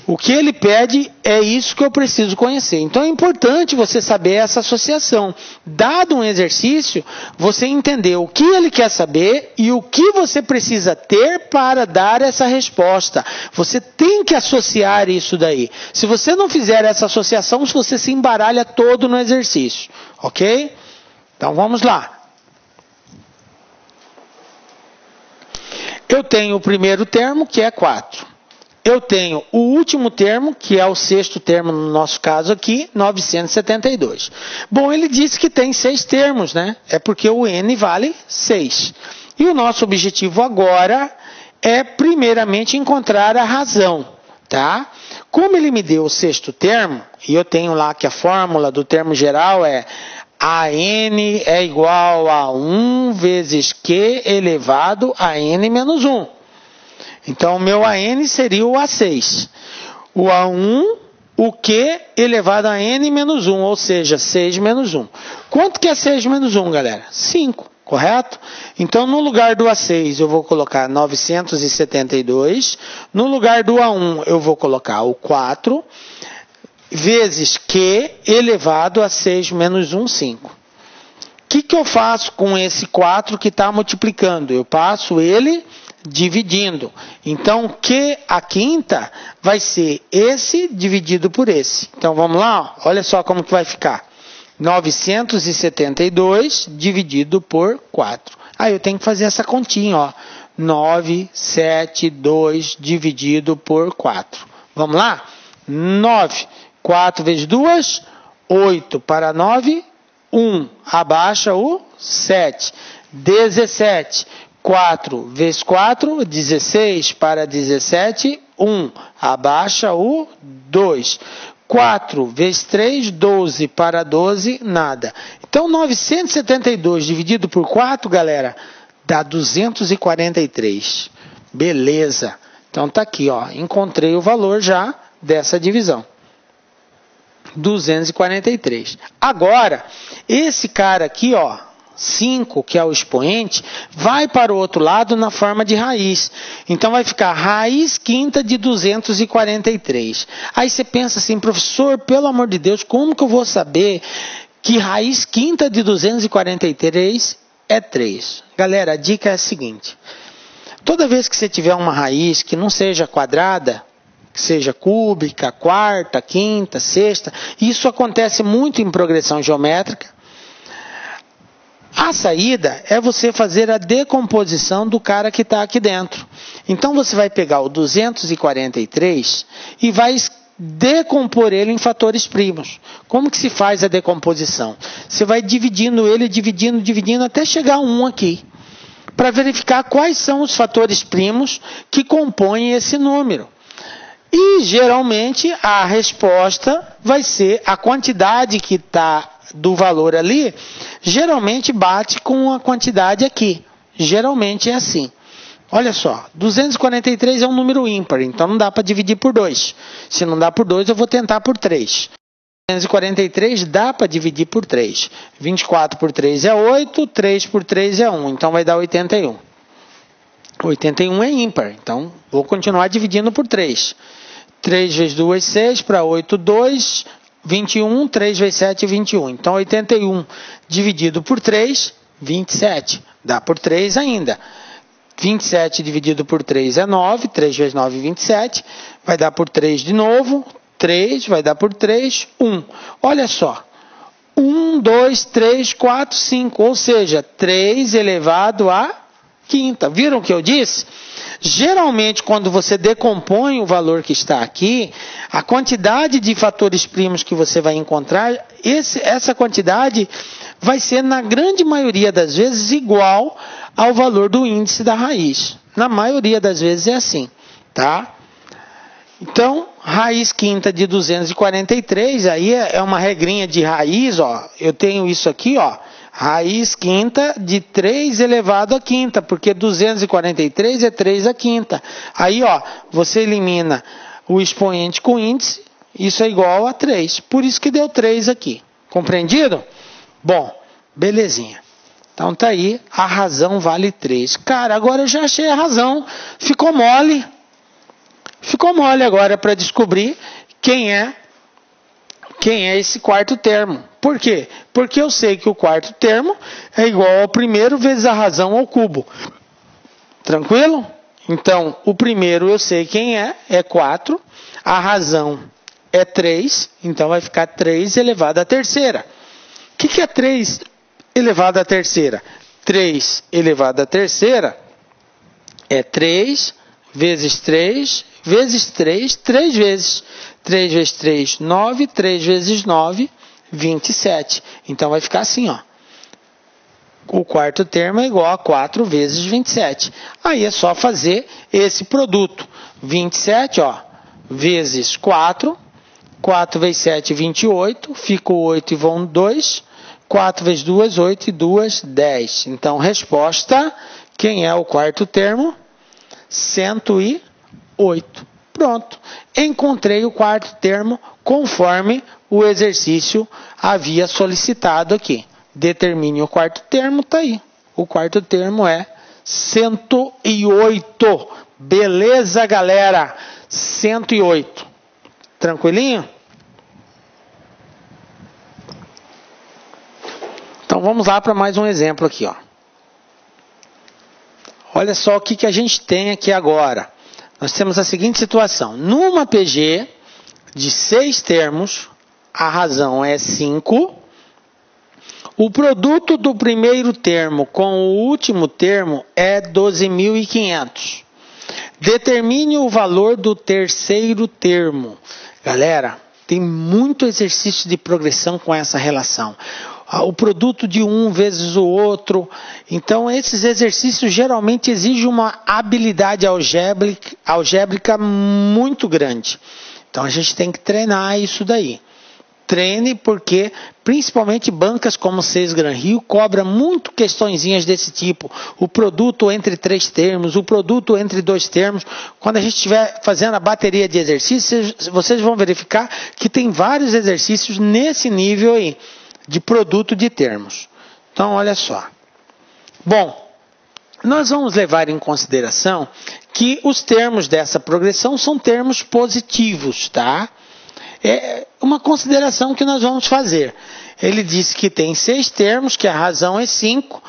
o que ele pede é isso que eu preciso conhecer. Então, é importante você saber essa associação. Dado um exercício, você entender o que ele quer saber e o que você precisa ter para dar essa resposta. Você tem que associar isso daí. Se você não fizer essa associação, você se embaralha todo no exercício. Ok? Então, vamos lá. Eu tenho o primeiro termo, que é 4. eu tenho o último termo, que é o sexto termo no nosso caso aqui, 972. Bom, ele disse que tem 6 termos, né? É porque o n vale 6. E o nosso objetivo agora é, primeiramente, encontrar a razão, tá? Como ele me deu o sexto termo, e eu tenho lá que a fórmula do termo geral é AN é igual a 1 vezes Q elevado a n menos 1. Então, o meu AN seria o A6. O A1, o Q elevado a n menos 1, ou seja, 6 menos 1. Quanto que é 6 menos 1, galera? 5, correto? Então, no lugar do A6, eu vou colocar 972. No lugar do A1, eu vou colocar o 4, vezes Q elevado a 6 menos 1, 5. O que eu faço com esse 4 que está multiplicando? Eu passo ele dividindo. Então, Q a quinta vai ser esse dividido por esse. Então, vamos lá? Ó. Olha só como que vai ficar. 972 dividido por 4. Aí eu tenho que fazer essa continha, ó. 972 dividido por 4. Vamos lá? 9. 4 vezes 2, 8. Para 9, 1. Abaixa o 7. 17. 4 vezes 4, 16. Para 17, 1. Abaixa o 2. 4 vezes 3, 12. Para 12, nada. Então, 972 dividido por 4, galera, dá 243. Beleza. Então, tá aqui, ó. Encontrei o valor já dessa divisão. 243. Agora, esse cara aqui, ó, 5, que é o expoente, vai para o outro lado na forma de raiz. Então, vai ficar raiz quinta de 243. Aí você pensa assim, professor, pelo amor de Deus, como que eu vou saber que raiz quinta de 243 é 3? Galera, a dica é a seguinte. Toda vez que você tiver uma raiz que não seja quadrada, que seja cúbica, quarta, quinta, sexta, isso acontece muito em progressão geométrica. A saída é você fazer a decomposição do cara que está aqui dentro. Então, você vai pegar o 243 e vai decompor ele em fatores primos. Como que se faz a decomposição? Você vai dividindo ele, dividindo, até chegar a 1 aqui. Para verificar quais são os fatores primos que compõem esse número. E, geralmente, a resposta vai ser a quantidade que está do valor ali, geralmente bate com a quantidade aqui. Geralmente é assim. Olha só, 243 é um número ímpar, então não dá para dividir por 2. Se não dá por 2, eu vou tentar por 3. 243 dá para dividir por 3. 24 por 3 é 8, 3 por 3 é 1, então vai dar 81. 81 é ímpar, então vou continuar dividindo por 3. 3 vezes 2, 6, para 8, 2, 21, 3 vezes 7, 21. Então, 81 dividido por 3, 27. Dá por 3 ainda. 27 dividido por 3 é 9. 3 vezes 9, 27. Vai dar por 3 de novo. 3, vai dar por 3, 1. Olha só. 1, 2, 3, 4, 5. Ou seja, 3 elevado a quinta. Viram o que eu disse? Geralmente, quando você decompõe o valor que está aqui, a quantidade de fatores primos que você vai encontrar, essa quantidade vai ser, na grande maioria das vezes, igual ao valor do índice da raiz. Na maioria das vezes é assim, tá? Então, raiz quinta de 243, aí é uma regrinha de raiz, ó. Eu tenho isso aqui, ó. Raiz quinta de 3 elevado a quinta, porque 243 é 3 a quinta. Aí, ó, você elimina o expoente com índice, isso é igual a 3. Por isso que deu 3 aqui. Compreendido? Bom, belezinha. Então tá aí, a razão vale 3. Cara, agora eu já achei a razão. Ficou mole. Ficou mole agora para descobrir quem é esse quarto termo. Por quê? Porque eu sei que o quarto termo é igual ao primeiro vezes a razão ao cubo. Tranquilo? Então, o primeiro eu sei quem é 4. A razão é 3, então vai ficar 3 elevado à terceira. O que é 3 elevado à terceira? 3 elevado à terceira é 3 vezes 3 vezes 3, 3 vezes. 3 vezes 3, 9. 3 vezes 9, 27. Então, vai ficar assim, ó. O quarto termo é igual a 4 vezes 27. Aí é só fazer esse produto. 27, ó, vezes 4. 4 vezes 7, 28. Fica 8 e vão 2. 4 vezes 2, 8 e 2, 10. Então, resposta, quem é o quarto termo? 108. Pronto. Encontrei o quarto termo conforme o exercício havia solicitado aqui. Determine o quarto termo, está aí. O quarto termo é 108. Beleza, galera? 108. Tranquilinho? Então vamos lá para mais um exemplo aqui, ó. Olha só o que a gente tem aqui agora. Nós temos a seguinte situação. Numa PG de 6 termos, a razão é 5. O produto do primeiro termo com o último termo é 12.500. Determine o valor do terceiro termo. Galera, tem muito exercício de progressão com essa relação. O produto de um vezes o outro. Então, esses exercícios geralmente exigem uma habilidade algébrica muito grande. Então, a gente tem que treinar isso daí. Treine, porque principalmente bancas como o Seis Gran Rio cobra muito questõezinhas desse tipo. O produto entre 3 termos, o produto entre 2 termos. Quando a gente estiver fazendo a bateria de exercícios, vocês vão verificar que tem vários exercícios nesse nível aí de produto de termos. Então, olha só. Bom, nós vamos levar em consideração que os termos dessa progressão são termos positivos, tá? É uma consideração que nós vamos fazer. Ele disse que tem 6 termos, que a razão é 5.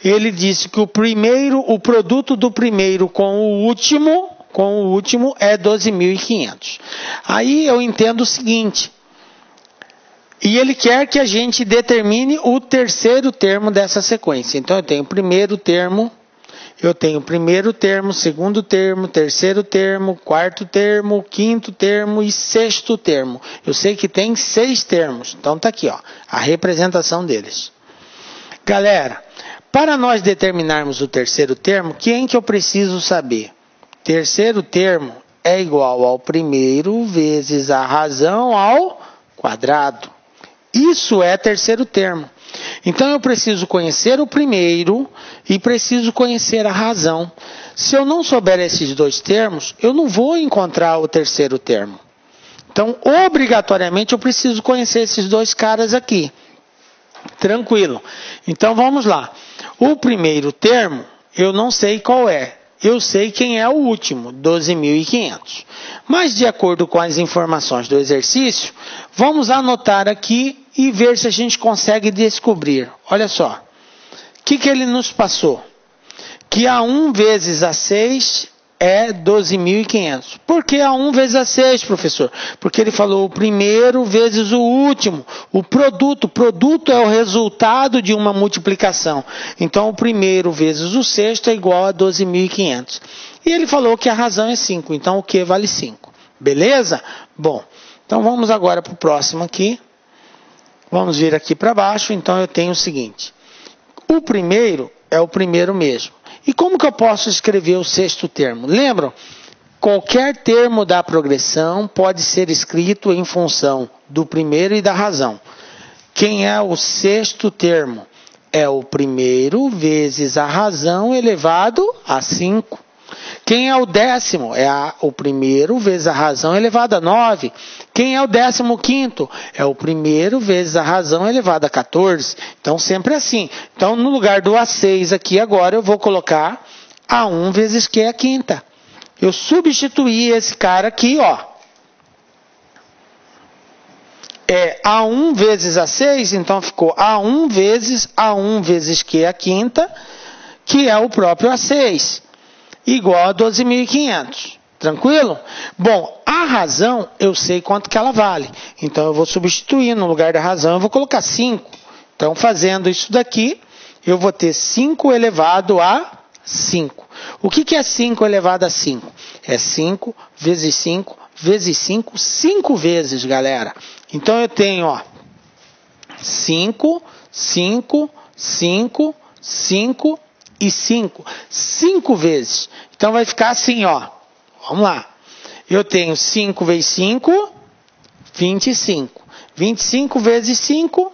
Ele disse que o produto do primeiro com o último é 12.500. Aí eu entendo o seguinte. E ele quer que a gente determine o terceiro termo dessa sequência. Então, eu tenho primeiro termo, segundo termo, terceiro termo, quarto termo, quinto termo e sexto termo. Eu sei que tem 6 termos. Então, está aqui, ó, a representação deles. Galera, para nós determinarmos o terceiro termo, quem que eu preciso saber? Terceiro termo é igual ao primeiro vezes a razão ao quadrado. Isso é terceiro termo. Então, eu preciso conhecer o primeiro e preciso conhecer a razão. Se eu não souber esses 2 termos, eu não vou encontrar o terceiro termo. Então, obrigatoriamente, eu preciso conhecer esses 2 caras aqui. Tranquilo. Então, vamos lá. O primeiro termo, eu não sei qual é. Eu sei quem é o último, 12.500. Mas, de acordo com as informações do exercício, vamos anotar aqui e ver se a gente consegue descobrir. Olha só. O que ele nos passou? Que A1 vezes A6 é 12.500. Por que A1 vezes A6, professor? Porque ele falou o primeiro vezes o último. O produto. O produto é o resultado de uma multiplicação. Então, o primeiro vezes o sexto é igual a 12.500. E ele falou que a razão é 5. Então, o Q vale 5. Beleza? Bom, então vamos agora para o próximo aqui. Vamos vir aqui para baixo. Então, eu tenho o seguinte. O primeiro é o primeiro mesmo. E como que eu posso escrever o sexto termo? Lembram? Qualquer termo da progressão pode ser escrito em função do primeiro e da razão. Quem é o sexto termo? É o primeiro vezes a razão elevado a 5. Quem é o décimo? É o primeiro vezes a razão elevada a 9. Quem é o 15º? É o primeiro vezes a razão elevada a 14. Então, sempre assim. Então, no lugar do A6 aqui agora, eu vou colocar A1 vezes Q é a quinta. Eu substituí esse cara aqui, ó. É A1 vezes A6, então ficou A1 vezes Q é a quinta, que é o próprio A6. Igual a 12.500. Tranquilo? Bom, a razão, eu sei quanto que ela vale. Então, eu vou substituir no lugar da razão, eu vou colocar 5. Então, fazendo isso daqui, eu vou ter 5 elevado a 5. O que é 5 elevado a 5? É 5 vezes 5 vezes 5, 5 vezes, galera. Então eu tenho, ó, 5, 5, 5, 5 e 5. 5 vezes. Então vai ficar assim, ó. Vamos lá. Eu tenho 5 vezes 5, 25. 25 vezes 5,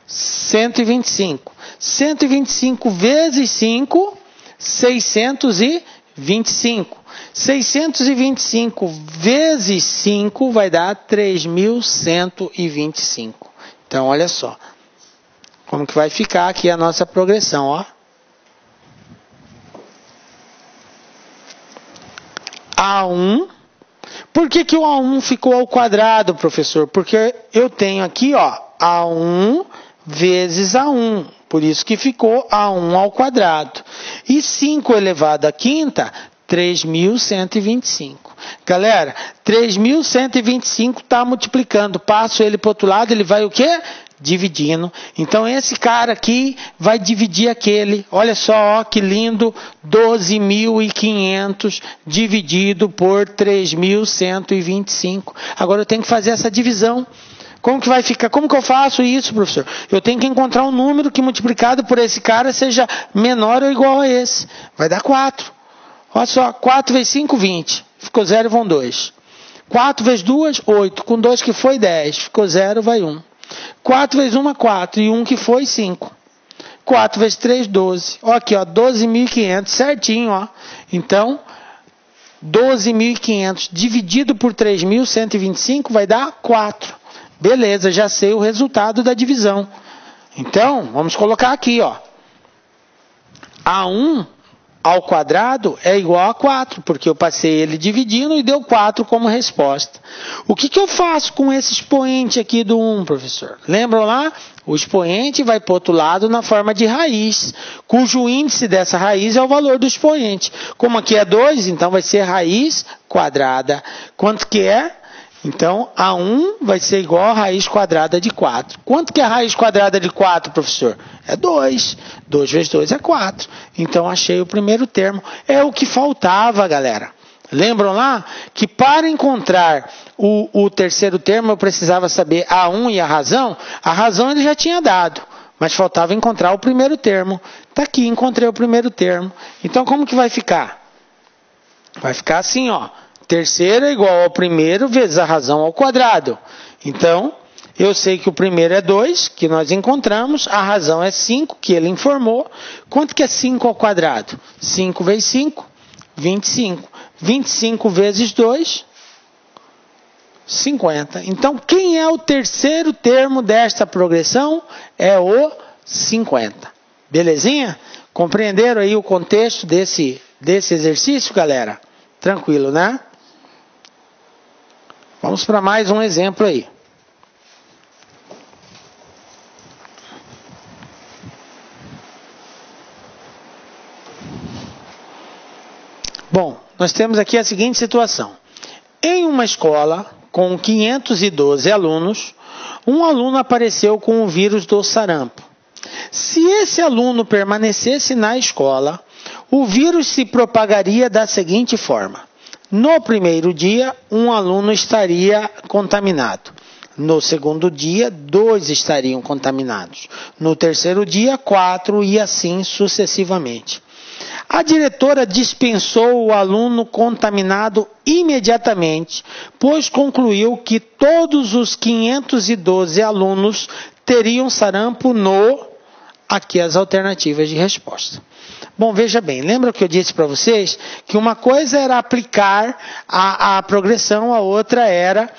125. 125 vezes 5, 625. 625 vezes 5 vai dar 3.125. Então, olha só. Como que vai ficar aqui a nossa progressão, ó. A1. Por que que o A1 ficou ao quadrado, professor? Porque eu tenho aqui, ó, A1 vezes A1. Por isso que ficou A1 ao quadrado. E 5 elevado à quinta, 3.125. Galera, 3.125 está multiplicando. Passo ele para o outro lado, ele vai o quê? Dividindo. Então, esse cara aqui vai dividir aquele. Olha só, ó, que lindo. 12.500 dividido por 3.125. Agora eu tenho que fazer essa divisão. Como que vai ficar? Como que eu faço isso, professor? Eu tenho que encontrar um número que multiplicado por esse cara seja menor ou igual a esse. Vai dar 4. Olha só, 4 vezes 5, 20. Ficou 0 e vão 2. 4 vezes 2, 8. Com 2 que foi 10. Ficou 0, vai 1. 4 vezes 1, 4. E 1 que foi 5. 4 vezes 3, 12. Ó, aqui, ó, 12.500, certinho, ó. Então, 12.500 dividido por 3.125 vai dar 4. Beleza, já sei o resultado da divisão. Então, vamos colocar aqui, ó. A1 ao quadrado é igual a 4, porque eu passei ele dividindo e deu 4 como resposta. O que eu faço com esse expoente aqui do 1, professor? Lembram lá? O expoente vai para o outro lado na forma de raiz, cujo índice dessa raiz é o valor do expoente. Como aqui é 2, então vai ser raiz quadrada. Quanto que é? Então, A1 vai ser igual a raiz quadrada de 4. Quanto que é a raiz quadrada de 4, professor? É 2. 2 vezes 2 é 4. Então, achei o primeiro termo. É o que faltava, galera. Lembram lá? Que para encontrar o terceiro termo, eu precisava saber A1 e a razão. A razão ele já tinha dado, mas faltava encontrar o primeiro termo. Está aqui, encontrei o primeiro termo. Então, como que vai ficar? Vai ficar assim, ó. Terceiro é igual ao primeiro vezes a razão ao quadrado. Então, eu sei que o primeiro é 2, que nós encontramos. A razão é 5, que ele informou. Quanto que é 5 ao quadrado? 5 vezes 5, 25. 25 vezes 2, 50. Então, quem é o terceiro termo desta progressão? É o 50. Belezinha? Compreenderam aí o contexto desse exercício, galera? Tranquilo, né? Vamos para mais um exemplo aí. Bom, nós temos aqui a seguinte situação. Em uma escola com 512 alunos, um aluno apareceu com o vírus do sarampo. Se esse aluno permanecesse na escola, o vírus se propagaria da seguinte forma. No primeiro dia, um aluno estaria contaminado. No segundo dia, 2 estariam contaminados. No terceiro dia, 4 e assim sucessivamente. A diretora dispensou o aluno contaminado imediatamente, pois concluiu que todos os 512 alunos teriam sarampo aqui as alternativas de resposta. Bom, veja bem, lembra que eu disse para vocês que uma coisa era aplicar a progressão, a outra era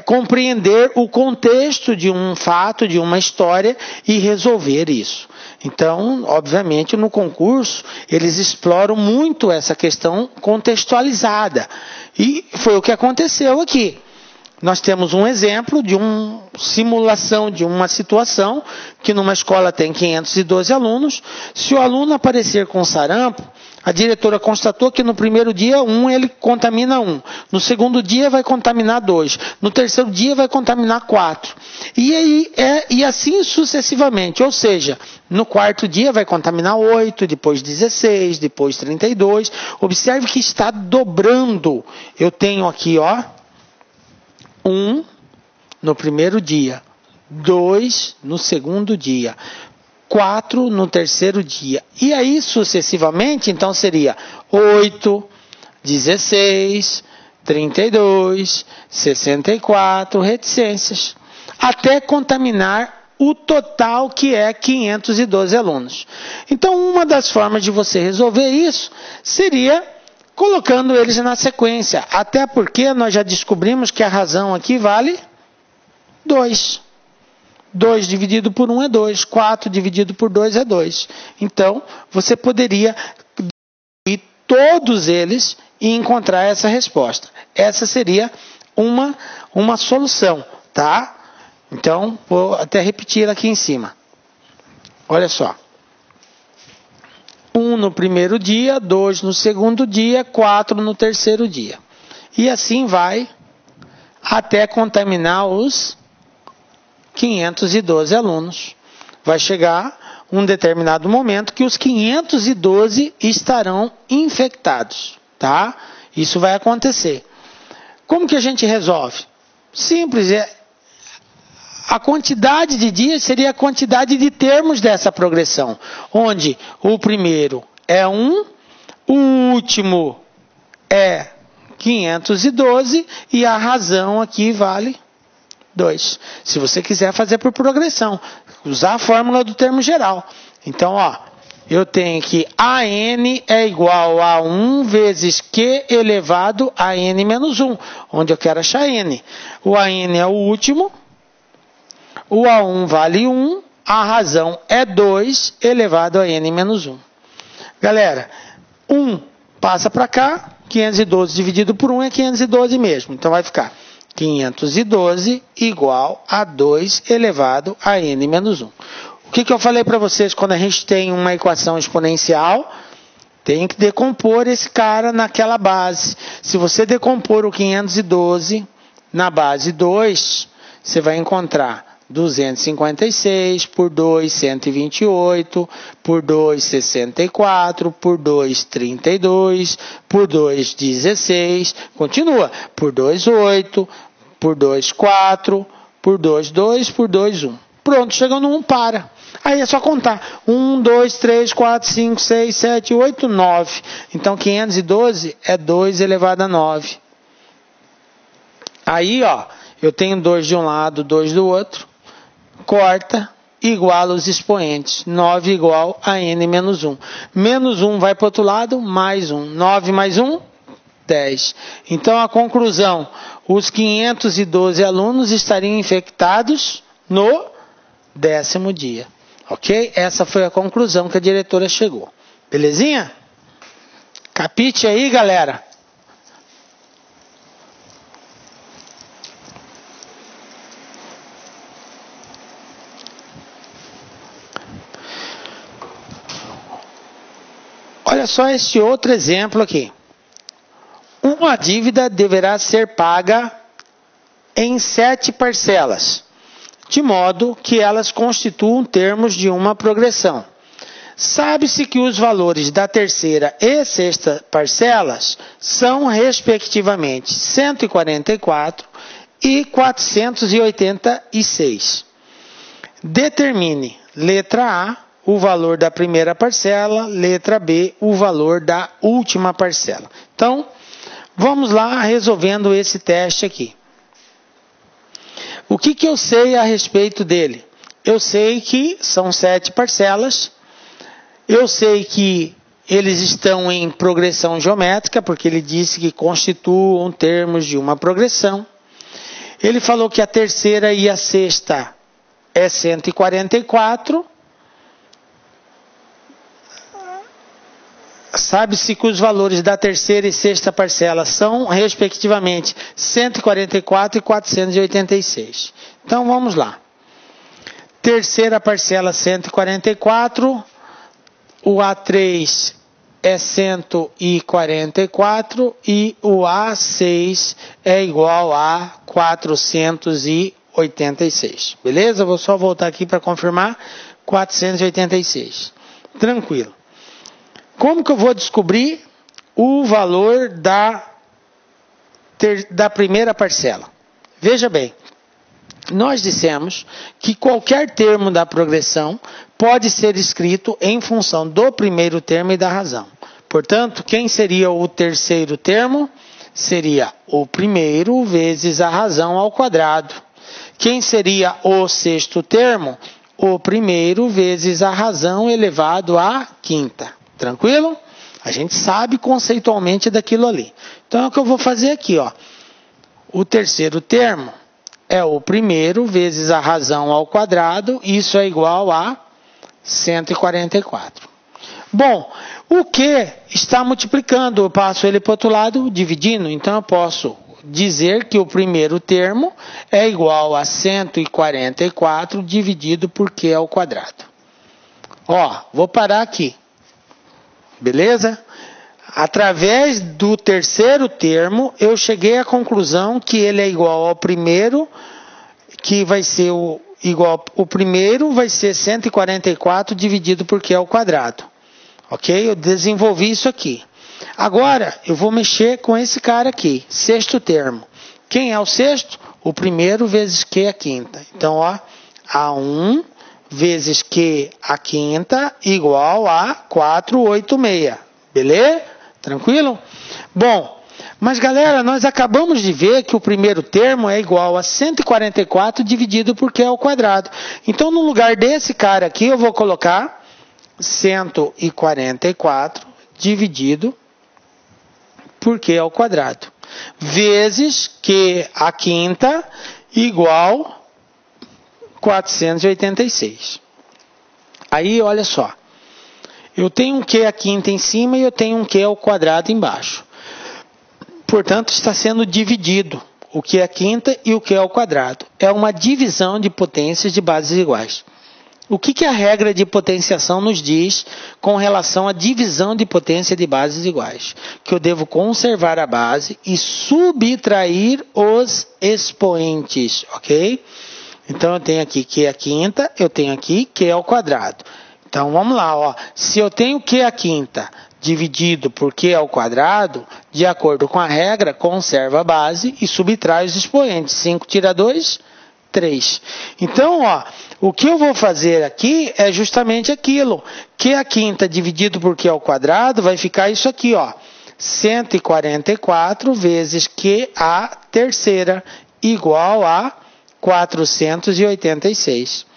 compreender o contexto de um fato, de uma história e resolver isso. Então, obviamente, no concurso, eles exploram muito essa questão contextualizada. E foi o que aconteceu aqui. nós temos um exemplo de uma simulação de uma situação que numa escola tem 512 alunos. Se o aluno aparecer com sarampo, a diretora constatou que no primeiro dia, ele contamina 1. No segundo dia, vai contaminar 2. No terceiro dia, vai contaminar 4. E assim sucessivamente. Ou seja, no quarto dia, vai contaminar 8, depois 16, depois 32. Observe que está dobrando. Eu tenho aqui, 1 no primeiro dia, 2 no segundo dia, 4 no terceiro dia. E aí, sucessivamente, então seria 8, 16, 32, 64 reticências, até contaminar o total, que é 512 alunos. Então, uma das formas de você resolver isso seria colocando eles na sequência. Até porque nós já descobrimos que a razão aqui vale 2. 2 dividido por 1 é 2. 4 dividido por 2 é 2. Então, você poderia dividir todos eles e encontrar essa resposta. Essa seria uma solução, tá? Então, vou até repetir aqui em cima. Olha só. 1 no primeiro dia, 2 no segundo dia, 4 no terceiro dia. E assim vai até contaminar os 512 alunos. Vai chegar um determinado momento que os 512 estarão infectados, tá? Isso vai acontecer. Como que a gente resolve? Simples, a quantidade de dias seria a quantidade de termos dessa progressão, onde o primeiro é 1, o último é 512 e a razão aqui vale 2. Se você quiser fazer por progressão, usar a fórmula do termo geral. Então, eu tenho que AN é igual a 1 vezes Q elevado a N menos 1, onde eu quero achar N. O AN é o último, o A1 vale 1, a razão é 2 elevado a N menos 1. Galera, 1 passa para cá, 512 dividido por 1 é 512 mesmo. Então vai ficar 512 igual a 2 elevado a N menos 1. O que eu falei para vocês quando a gente tem uma equação exponencial? Tem que decompor esse cara naquela base. Se você decompor o 512 na base 2, você vai encontrar 256, por 2, 128, por 2, 64, por 2, 32, por 2, 16, continua, por 2, 8, por 2, 4, por 2, 2, por 2, 1. Pronto, chegou no 1, para. Aí é só contar. 1, 2, 3, 4, 5, 6, 7, 8, 9. Então, 512 é 2 elevado a 9. Aí, eu tenho 2 de um lado, 2 do outro. Corta, iguala os expoentes. 9 igual a N menos 1. Menos 1 vai para o outro lado, mais 1. 9 mais 1, 10. Então, a conclusão, os 512 alunos estariam infectados no 10º dia. Ok? Essa foi a conclusão que a diretora chegou. Belezinha? Capite aí, galera? Olha só este outro exemplo aqui. Uma dívida deverá ser paga em 7 parcelas, de modo que elas constituam termos de uma progressão. Sabe-se que os valores da terceira e sexta parcelas são, respectivamente, 144 e 486. Determine, letra A, o valor da primeira parcela, letra B, o valor da última parcela. Então, vamos lá resolvendo esse teste aqui. O que eu sei a respeito dele? Eu sei que são 7 parcelas, eu sei que eles estão em progressão geométrica, porque ele disse que constituam termos de uma progressão. Ele falou que a terceira e a sexta é 144, sabe-se que os valores da terceira e sexta parcela são, respectivamente, 144 e 486. Então, vamos lá. Terceira parcela, 144. O A3 é 144 e o A6 é igual a 486. Beleza? Vou só voltar aqui para confirmar. 486. Tranquilo. Como que eu vou descobrir o valor da primeira parcela? Veja bem. Nós dissemos que qualquer termo da progressão pode ser escrito em função do primeiro termo e da razão. Portanto, quem seria o terceiro termo? Seria o primeiro vezes a razão ao quadrado. Quem seria o sexto termo? O primeiro vezes a razão elevado à quinta. Tranquilo? A gente sabe conceitualmente daquilo ali. Então, é o que eu vou fazer aqui, ó. O terceiro termo é o primeiro vezes a razão ao quadrado, isso é igual a 144. Bom, o que está multiplicando? Eu passo ele para o outro lado, dividindo. Então, eu posso dizer que o primeiro termo é igual a 144 dividido por Q ao quadrado. Ó, vou parar aqui. Beleza? Através do terceiro termo, eu cheguei à conclusão que ele é igual ao primeiro, que vai ser o primeiro vai ser 144 dividido por Q ao quadrado. Ok? Eu desenvolvi isso aqui. Agora, eu vou mexer com esse cara aqui, sexto termo. Quem é o sexto? O primeiro vezes Q a quinta. Então, ó, A1 vezes Q a quinta igual a 486. Beleza? Tranquilo? Bom, mas galera, nós acabamos de ver que o primeiro termo é igual a 144 dividido por Q ao quadrado. Então, no lugar desse cara aqui, eu vou colocar 144 dividido por Q ao quadrado. Vezes Q a quinta igual 486. Aí, olha só. Eu tenho um Q a quinta em cima e eu tenho um Q ao quadrado embaixo. Portanto, está sendo dividido o Q a quinta e o Q ao quadrado. É uma divisão de potências de bases iguais. O que a regra de potenciação nos diz com relação à divisão de potência de bases iguais? Que eu devo conservar a base e subtrair os expoentes, ok? Então, eu tenho aqui Q a quinta, eu tenho aqui Q ao quadrado. Então, vamos lá, ó. Se eu tenho Q a quinta dividido por Q ao quadrado, de acordo com a regra, conserva a base e subtrai os expoentes. 5 tira 2, 3. Então, ó, o que eu vou fazer aqui é justamente aquilo. Q a quinta dividido por Q ao quadrado vai ficar isso aqui, ó. 144 vezes Q a terceira igual a 486.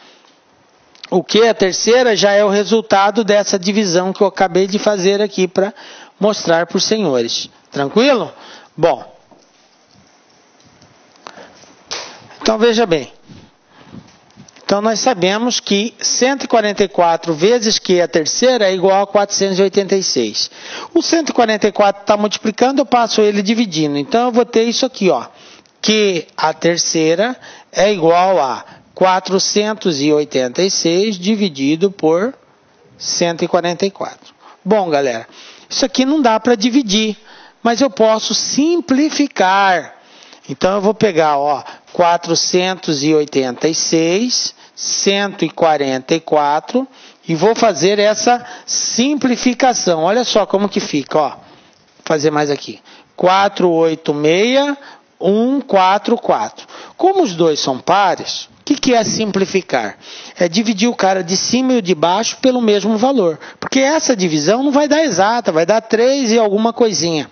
O Q a terceira já é o resultado dessa divisão que eu acabei de fazer aqui para mostrar para os senhores. Tranquilo? Bom. Então, veja bem. Então, nós sabemos que 144 vezes Q a terceira é igual a 486. O 144 está multiplicando, eu passo ele dividindo. Então, eu vou ter isso aqui, ó. Q a terceira é igual a 486 dividido por 144. Bom, galera, isso aqui não dá para dividir, mas eu posso simplificar. Então, eu vou pegar, ó, 486, 144 e vou fazer essa simplificação. Olha só como que fica, ó. Vou fazer mais aqui. 486, 144. Como os dois são pares, o que é simplificar? É dividir o cara de cima e o de baixo pelo mesmo valor. Porque essa divisão não vai dar exata, vai dar 3 e alguma coisinha.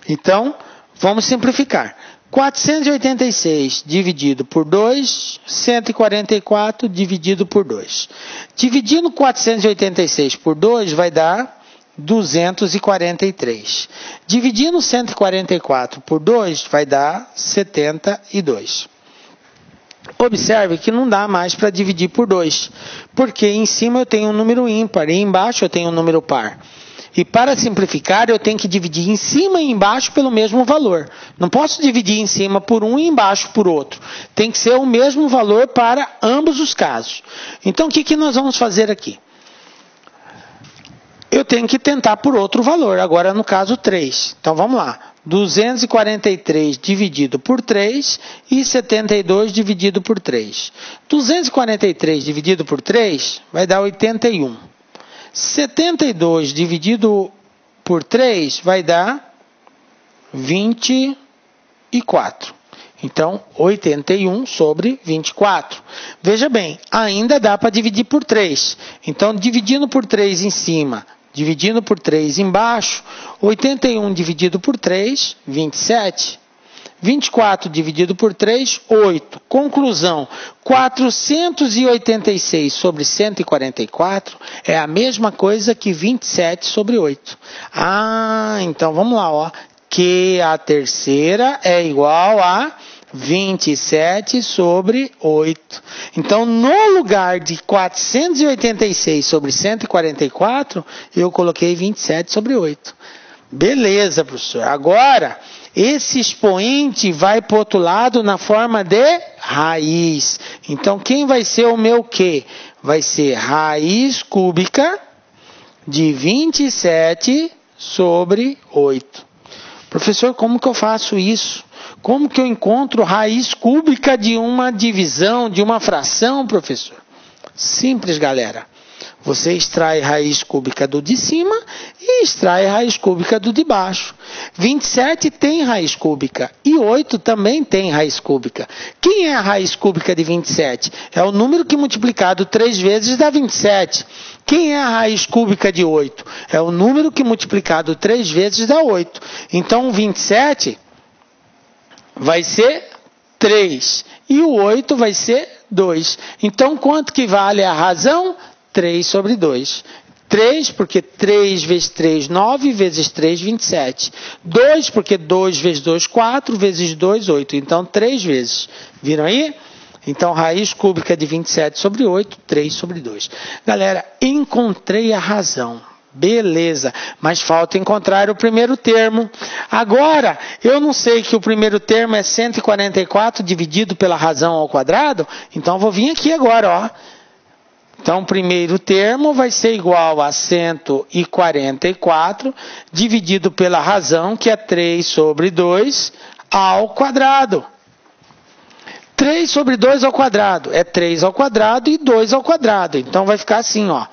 Então, vamos simplificar. 486 dividido por 2, 144 dividido por 2. Dividindo 486 por 2 vai dar 243. Dividindo 144 por 2 vai dar 72. Observe que não dá mais para dividir por 2, porque em cima eu tenho um número ímpar e embaixo eu tenho um número par. E para simplificar, eu tenho que dividir em cima e embaixo pelo mesmo valor. Não posso dividir em cima por um e embaixo por outro. Tem que ser o mesmo valor para ambos os casos. Então, o que nós vamos fazer aqui? Eu tenho que tentar por outro valor, agora no caso 3. Então, vamos lá. 243 dividido por 3 e 72 dividido por 3. 243 dividido por 3 vai dar 81. 72 dividido por 3 vai dar 24. Então, 81 sobre 24. Veja bem, ainda dá para dividir por 3. Então, dividindo por 3 em cima, dividindo por 3 embaixo, 81 dividido por 3, 27. 24 dividido por 3, 8. Conclusão, 486 sobre 144 é a mesma coisa que 27 sobre 8. Então vamos lá, ó. Que a terceira é igual a 27 sobre 8. Então, no lugar de 486 sobre 144, eu coloquei 27 sobre 8. Beleza, professor. Agora, esse expoente vai para o outro lado na forma de raiz. Então, quem vai ser o meu Q? Vai ser raiz cúbica de 27 sobre 8. Professor, como que eu faço isso? Como que eu encontro raiz cúbica de uma divisão, de uma fração, professor? Simples, galera. Você extrai raiz cúbica do de cima e extrai raiz cúbica do de baixo. 27 tem raiz cúbica e 8 também tem raiz cúbica. Quem é a raiz cúbica de 27? É o número que multiplicado 3 vezes dá 27. Quem é a raiz cúbica de 8? É o número que multiplicado 3 vezes dá 8. Então, 27 vai ser 3 e o 8 vai ser 2. Então, quanto que vale a razão? 3 sobre 2. 3, porque 3 vezes 3, 9, vezes 3, 27. 2, porque 2 vezes 2, 4, vezes 2, 8. Então, 3 vezes. Viram aí? Então, raiz cúbica de 27 sobre 8, 3 sobre 2. Galera, encontrei a razão. Beleza, mas falta encontrar o primeiro termo. Agora, eu não sei que o primeiro termo é 144 dividido pela razão ao quadrado, então vou vir aqui agora, ó. Então, o primeiro termo vai ser igual a 144 dividido pela razão, que é 3 sobre 2 ao quadrado. 3 sobre 2 ao quadrado é 3 ao quadrado e 2 ao quadrado. Então, vai ficar assim, ó.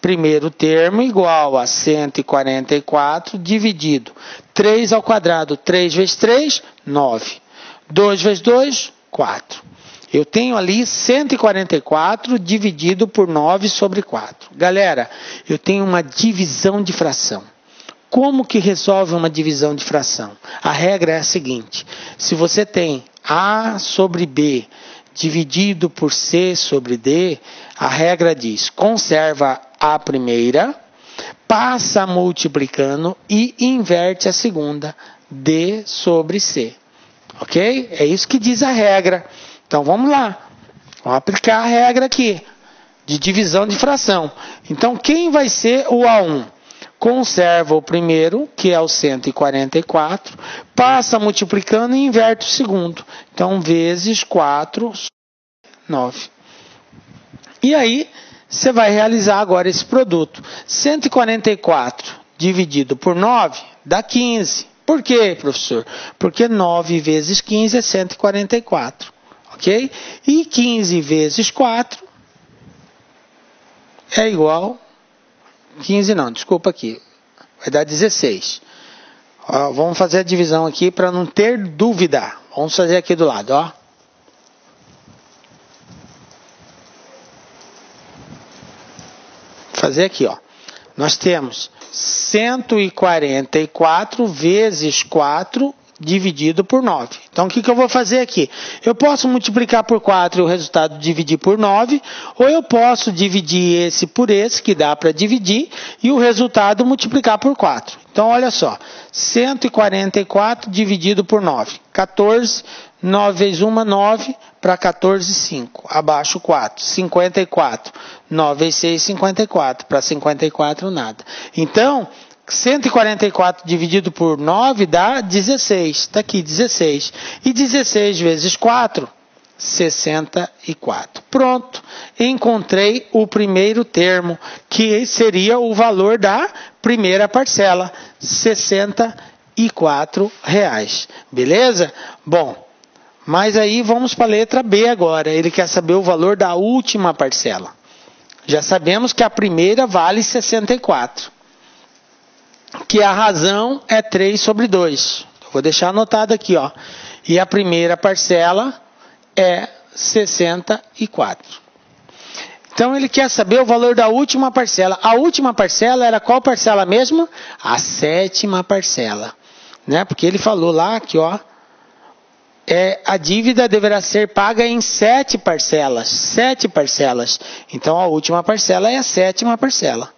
Primeiro termo igual a 144 dividido 3 ao quadrado. 3 vezes 3, 9. 2 vezes 2, 4. Eu tenho ali 144 dividido por 9 sobre 4. Galera, eu tenho uma divisão de fração. Como que resolve uma divisão de fração? A regra é a seguinte. Se você tem A sobre B dividido por C sobre D, a regra diz, conserva a primeira, passa multiplicando e inverte a segunda, D sobre C. Ok? É isso que diz a regra. Então, vamos lá. Vamos aplicar a regra aqui, de divisão de fração. Então, quem vai ser o A1? Conserva o primeiro, que é o 144, passa multiplicando e inverte o segundo. Então, vezes 4, 9. E aí, você vai realizar agora esse produto. 144 dividido por 9 dá 15. Por quê, professor? Porque 9 vezes 15 é 144. Ok? E 15 vezes 4 é igual... 15 não, desculpa aqui. Vai dar 16. Ó, vamos fazer a divisão aqui para não ter dúvida. Vamos fazer aqui do lado, ó. Fazer aqui, ó. Nós temos 144 vezes 4 dividido por 9. Então, o que eu vou fazer aqui? Eu posso multiplicar por 4 e o resultado dividir por 9, ou eu posso dividir esse por esse, que dá para dividir, e o resultado multiplicar por 4. Então, olha só, 144 dividido por 9. 14, 9 vezes 1, 9, para 14, 5. Abaixo 4, 54. 9 vezes 6, 54. Para 54, nada. Então, 144 dividido por 9 dá 16. Está aqui, 16. E 16 vezes 4, 64. Pronto. Encontrei o primeiro termo, que seria o valor da primeira parcela, R$ 64. Beleza? Bom, mas aí vamos para a letra B agora. Ele quer saber o valor da última parcela. Já sabemos que a primeira vale 64. Que a razão é 3 sobre 2. Vou deixar anotado aqui, ó. E a primeira parcela é 64. Então ele quer saber o valor da última parcela. A última parcela era qual parcela mesmo? A sétima parcela, né? Porque ele falou lá que, ó, a dívida deverá ser paga em 7 parcelas. 7 parcelas. Então a última parcela é a sétima parcela.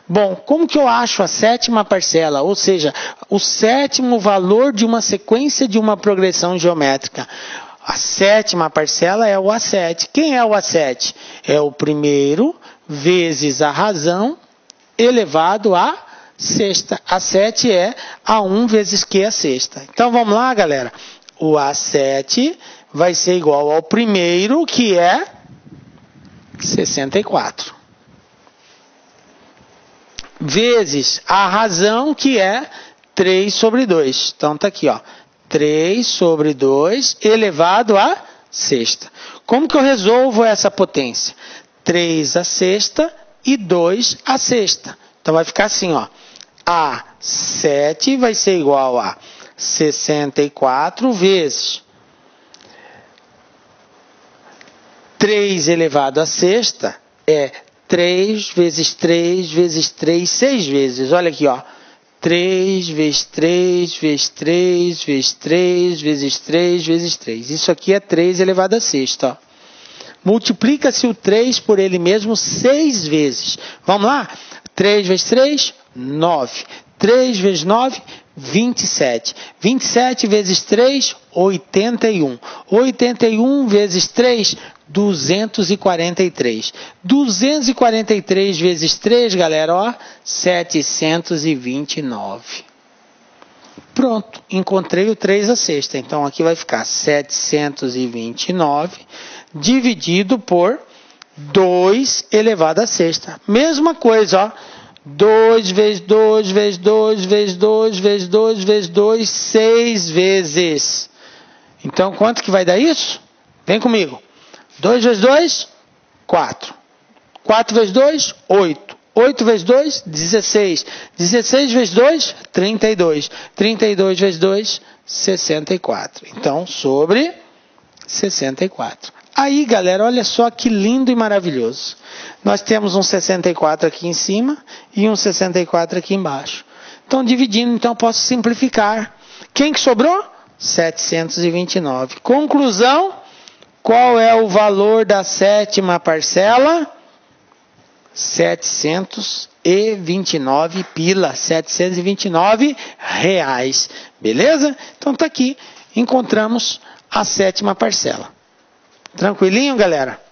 Bom, como que eu acho a sétima parcela? Ou seja, o sétimo valor de uma sequência de uma progressão geométrica. A sétima parcela é o A7. Quem é o A7? É o primeiro vezes a razão elevado à sexta. A7 é A1 vezes Q a sexta. Então vamos lá, galera. O A7 vai ser igual ao primeiro, que é 64. Vezes a razão, que é 3 sobre 2. Então está aqui, ó. 3 sobre 2 elevado à sexta. Como que eu resolvo essa potência? 3 à sexta e 2 à sexta. Então vai ficar assim, ó. A7 vai ser igual a 64 vezes 3 elevado à sexta é 3 vezes 3 vezes 3, 6 vezes. Olha aqui, ó. 3 vezes 3 vezes 3 vezes 3 vezes 3 vezes 3. Isso aqui é 3 elevado à sexta, ó. Multiplica-se o 3 por ele mesmo 6 vezes. Vamos lá? 3 vezes 3, 9. 3 vezes 9, 27. 27 vezes 3, 81. 81 vezes 3, 243. 243 vezes 3, galera, ó, 729. Pronto, encontrei o 3 à sexta. Então aqui vai ficar 729 dividido por 2 elevado à sexta. Mesma coisa, ó. 2 vezes 2 vezes 2 vezes 2 vezes 2 vezes 2, 6 vezes. Então, quanto que vai dar isso? Vem comigo. 2 vezes 2, 4. 4 vezes 2, 8. 8 vezes 2, 16. 16 vezes 2, 32. 32 vezes 2, 64. Então, sobre 64. Aí, galera, olha só que lindo e maravilhoso. Nós temos um 64 aqui em cima e um 64 aqui embaixo. Então, dividindo, então, eu posso simplificar. Quem que sobrou? 729. Conclusão, qual é o valor da sétima parcela? 729 pila, 729 reais. Beleza? Então, tá aqui. Encontramos a sétima parcela. Tranquilinho, galera?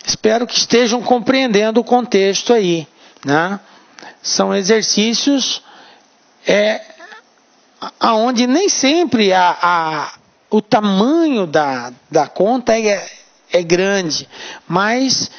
Espero que estejam compreendendo o contexto aí, né? São exercícios aonde nem sempre o tamanho da conta é grande, mas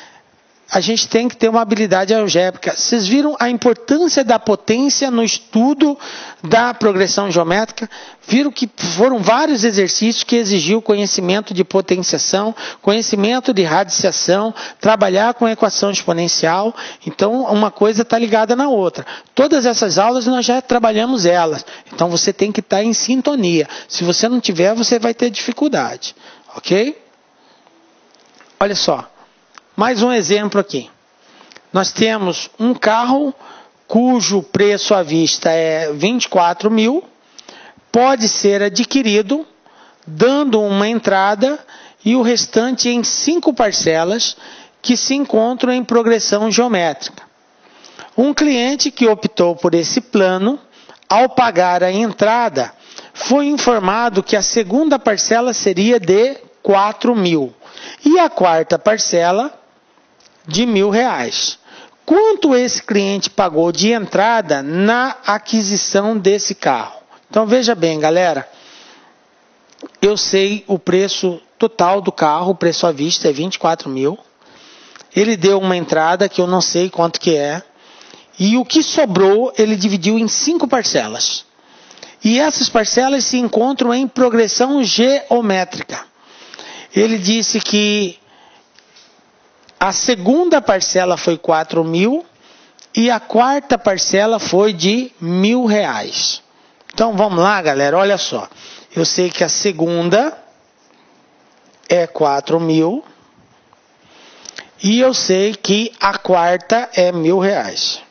a gente tem que ter uma habilidade algébrica. Vocês viram a importância da potência no estudo da progressão geométrica? Viram que foram vários exercícios que exigiu conhecimento de potenciação, conhecimento de radiciação, trabalhar com equação exponencial. Então, uma coisa está ligada na outra. Todas essas aulas nós já trabalhamos elas. Então, você tem que estar em sintonia. Se você não tiver, você vai ter dificuldade. Ok? Olha só. Mais um exemplo aqui. Nós temos um carro cujo preço à vista é 24 mil, pode ser adquirido dando uma entrada e o restante em 5 parcelas que se encontram em progressão geométrica. Um cliente que optou por esse plano, ao pagar a entrada, foi informado que a segunda parcela seria de 4 mil e a quarta parcela de R$1.000. quanto esse cliente pagou de entrada na aquisição desse carro. Então veja bem, galera, eu sei o preço total do carro, o preço à vista é 24 mil. Ele deu uma entrada que eu não sei quanto que é. E o que sobrou, ele dividiu em 5 parcelas. E essas parcelas se encontram em progressão geométrica. Ele disse que a segunda parcela foi 4 mil e a quarta parcela foi de R$1.000. Então vamos lá, galera, olha só. Eu sei que a segunda é 4 mil e eu sei que a quarta é R$1.000.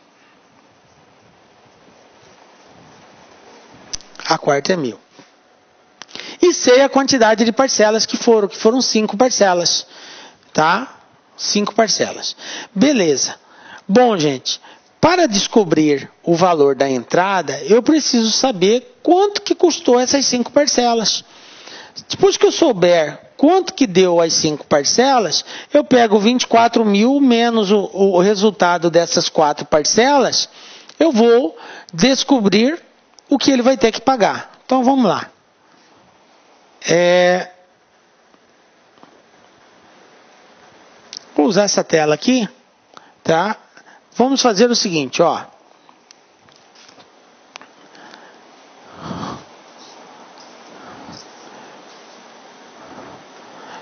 A quarta é 1.000. E sei a quantidade de parcelas que foram 5 parcelas, tá? 5 parcelas. Beleza. Bom, gente, para descobrir o valor da entrada, eu preciso saber quanto que custou essas 5 parcelas. Depois que eu souber quanto que deu as 5 parcelas, eu pego 24 mil menos o resultado dessas 4 parcelas, eu vou descobrir o que ele vai ter que pagar. Então vamos lá. Vou usar essa tela aqui, tá? Vamos fazer o seguinte, ó.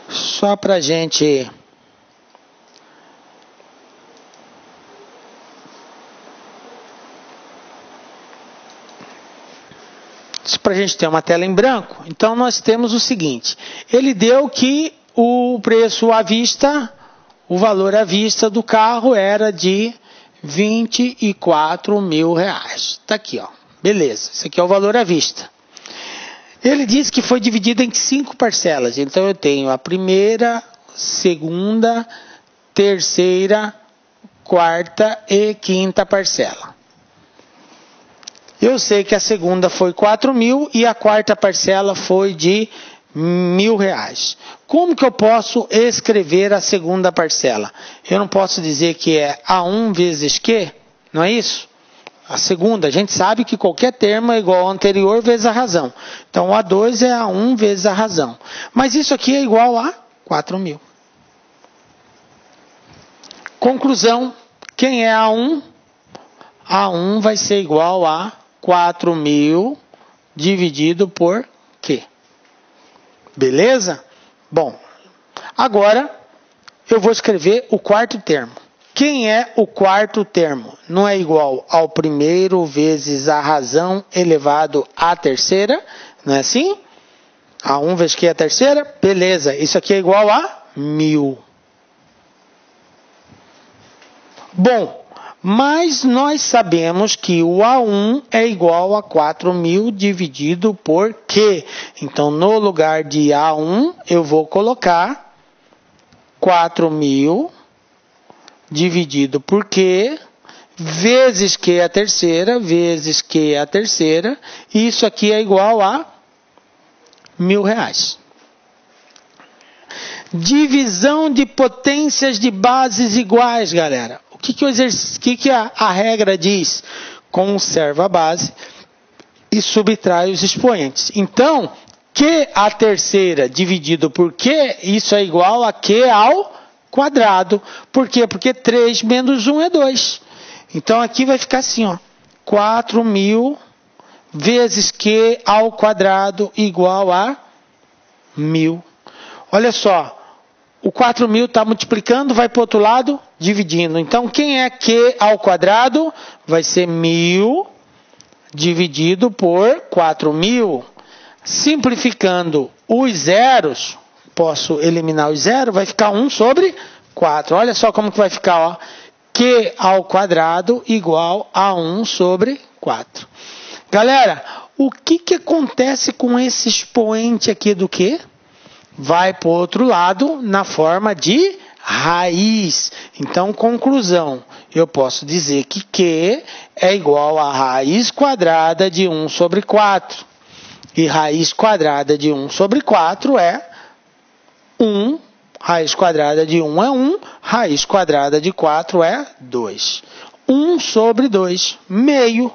Só pra gente ter uma tela em branco, então nós temos o seguinte. Ele deu que o preço à vista, o valor à vista do carro era de R$24.000. Está aqui, ó. Beleza, esse aqui é o valor à vista. Ele disse que foi dividido em 5 parcelas. Então eu tenho a primeira, segunda, terceira, quarta e quinta parcela. Eu sei que a segunda foi 4 mil e a quarta parcela foi de R$1.000. Como que eu posso escrever a segunda parcela? Eu não posso dizer que é A1 vezes Q, não é isso? A segunda, a gente sabe que qualquer termo é igual ao anterior vezes a razão. Então, o A2 é A1 vezes a razão. Mas isso aqui é igual a 4 mil. Conclusão, quem é A1? A1 vai ser igual a 4 mil dividido por Q. Beleza? Bom, agora eu vou escrever o quarto termo. Quem é o quarto termo? Não é igual ao primeiro vezes a razão elevado à terceira? Não é assim? A1 vezes Q é a terceira? Beleza, isso aqui é igual a 1.000. Bom, mas nós sabemos que o A1 é igual a 4 mil dividido por Q. Então, no lugar de A1, eu vou colocar 4 mil dividido por Q, vezes Q é a terceira, vezes Q é a terceira. E isso aqui é igual a R$1.000. Divisão de potências de bases iguais, galera. O que a regra diz? Conserva a base e subtrai os expoentes. Então, Q a terceira dividido por Q, isso é igual a Q ao quadrado. Por quê? Porque 3 menos 1 é 2. Então, aqui vai ficar assim, ó. 4 mil vezes Q ao quadrado igual a 1.000. Olha só. O 4 mil está multiplicando, vai para o outro lado, dividindo. Então, quem é Q ao quadrado? Vai ser 1.000 dividido por 4 mil. Simplificando os zeros, posso eliminar os zeros, vai ficar 1 sobre 4. Olha só como que vai ficar, ó. Q ao quadrado igual a 1 sobre 4. Galera, o que acontece com esse expoente aqui do Q? Vai para o outro lado na forma de raiz. Então, conclusão, eu posso dizer que Q é igual a raiz quadrada de 1 sobre 4. E raiz quadrada de 1 sobre 4 é 1 Raiz quadrada de 1 é 1, raiz quadrada de 4 é 2. 1 sobre 2, meio.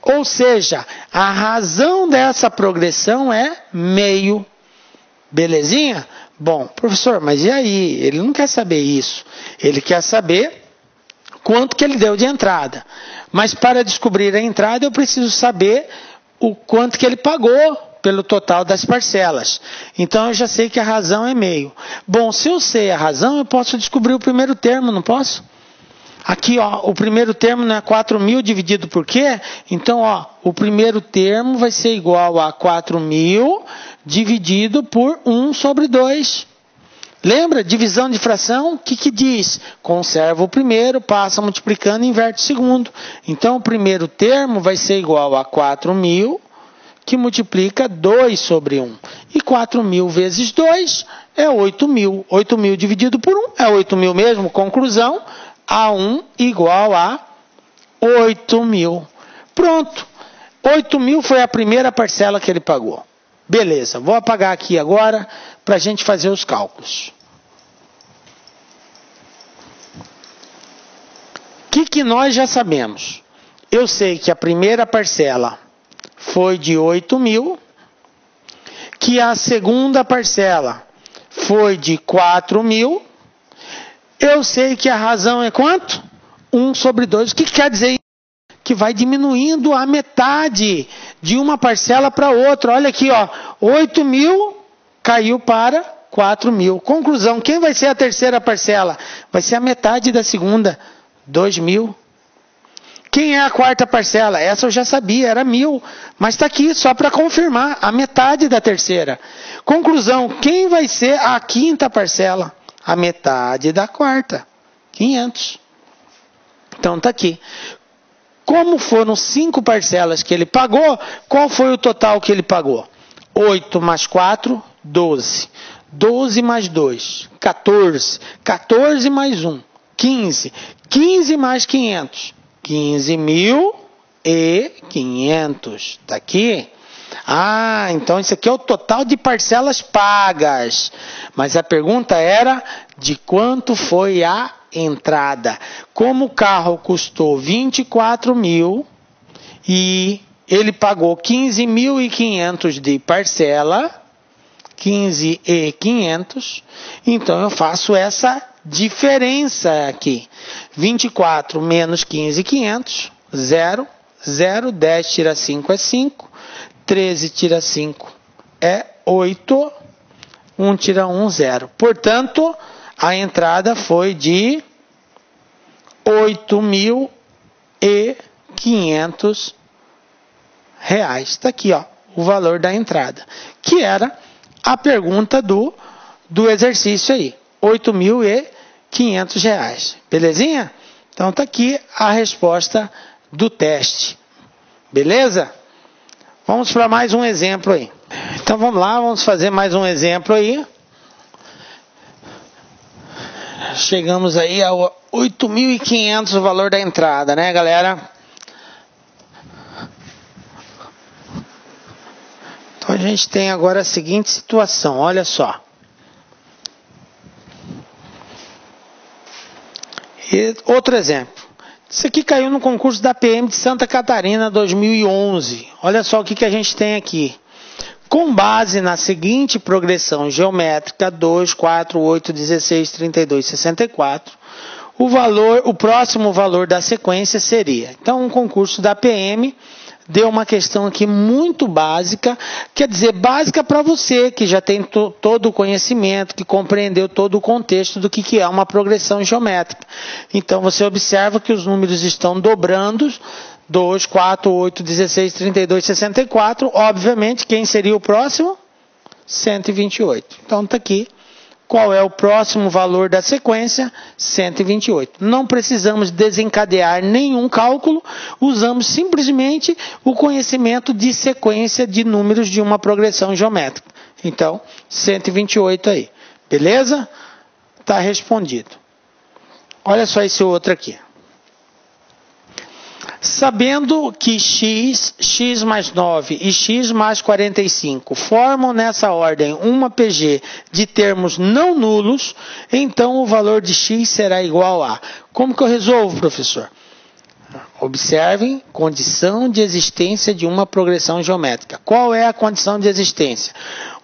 Ou seja, a razão dessa progressão é meio. Belezinha? Bom, professor, mas e aí? Ele não quer saber isso. Ele quer saber quanto que ele deu de entrada. Mas para descobrir a entrada, eu preciso saber o quanto que ele pagou pelo total das parcelas. Então, eu já sei que a razão é meio. Bom, se eu sei a razão, eu posso descobrir o primeiro termo, não posso? Aqui, ó, o primeiro termo não é 4.000 dividido por quê? Então, ó, o primeiro termo vai ser igual a 4.000 dividido por 1 sobre 2. Lembra? Divisão de fração, o que diz? Conserva o primeiro, passa multiplicando e inverte o segundo. Então, o primeiro termo vai ser igual a 4.000, que multiplica 2 sobre 1. E 4.000 vezes 2 é 8.000. 8.000 dividido por 1 é 8.000 mesmo. Conclusão, A1 igual a 8.000. Pronto. 8.000 foi a primeira parcela que ele pagou. Beleza, vou apagar aqui agora para a gente fazer os cálculos. O que nós já sabemos? Eu sei que a primeira parcela foi de 8.000, que a segunda parcela foi de 4.000. Eu sei que a razão é quanto? 1 sobre 2. O que quer dizer isso? Que vai diminuindo a metade de uma parcela para outra. Olha aqui, ó, 8.000 caiu para 4.000. Conclusão, quem vai ser a terceira parcela? Vai ser a metade da segunda, 2.000. Quem é a quarta parcela? Essa eu já sabia, era 1.000. Mas está aqui, só para confirmar, a metade da terceira. Conclusão, quem vai ser a quinta parcela? A metade da quarta, 500. Então está aqui. Como foram 5 parcelas que ele pagou, qual foi o total que ele pagou? 8 mais 4, 12. 12 mais 2, 14. 14 mais 1, 15. 15 mais 500, 15.500. Está aqui? Ah, então isso aqui é o total de parcelas pagas. Mas a pergunta era de quanto foi a entrada. Como o carro custou 24.000 e ele pagou 15.500 de parcela, 15.500, então eu faço essa diferença aqui. 24 menos 15.500, 0, 0, 10 tira 5 é 5, 13 tira 5 é 8, 1 tira 1, 0. Portanto, a entrada foi de R$ 8.500. Está aqui, ó, o valor da entrada, que era a pergunta do exercício aí, R$ 8.500. Belezinha? Então está aqui a resposta do teste. Beleza? Vamos para mais um exemplo aí. Então vamos lá, vamos fazer mais um exemplo aí. Chegamos aí a 8.500 o valor da entrada, né, galera? Então a gente tem agora a seguinte situação, olha só. E outro exemplo. Isso aqui caiu no concurso da PM de Santa Catarina 2011. Olha só o que a gente tem aqui. Com base na seguinte progressão geométrica 2, 4, 8, 16, 32, 64, o próximo valor da sequência seria. Então, um concurso da PM deu uma questão aqui muito básica, quer dizer, básica para você que já tem todo o conhecimento, que compreendeu todo o contexto do que é uma progressão geométrica. Então, você observa que os números estão dobrando, 2, 4, 8, 16, 32, 64. Obviamente, quem seria o próximo? 128. Então, está aqui. Qual é o próximo valor da sequência? 128. Não precisamos desencadear nenhum cálculo, usamos simplesmente o conhecimento de sequência de números de uma progressão geométrica. Então, 128 aí. Beleza? Está respondido. Olha só esse outro aqui. Sabendo que x mais 9 e x mais 45 formam nessa ordem uma PG de termos não nulos, então o valor de x será igual a... Como que eu resolvo, professor? Observem, condição de existência de uma progressão geométrica. Qual é a condição de existência?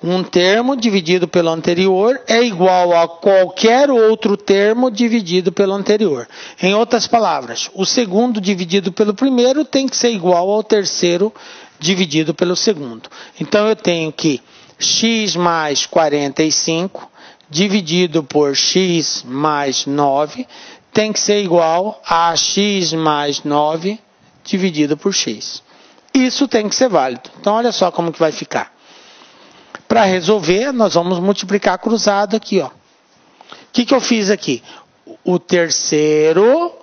Um termo dividido pelo anterior é igual a qualquer outro termo dividido pelo anterior. Em outras palavras, o segundo dividido pelo primeiro tem que ser igual ao terceiro dividido pelo segundo. Então eu tenho que x mais 45 dividido por x mais 9 tem que ser igual a x mais 9 dividido por x. Isso tem que ser válido. Então, olha só como que vai ficar. Para resolver, nós vamos multiplicar cruzado aqui, ó. O que eu fiz aqui? O terceiro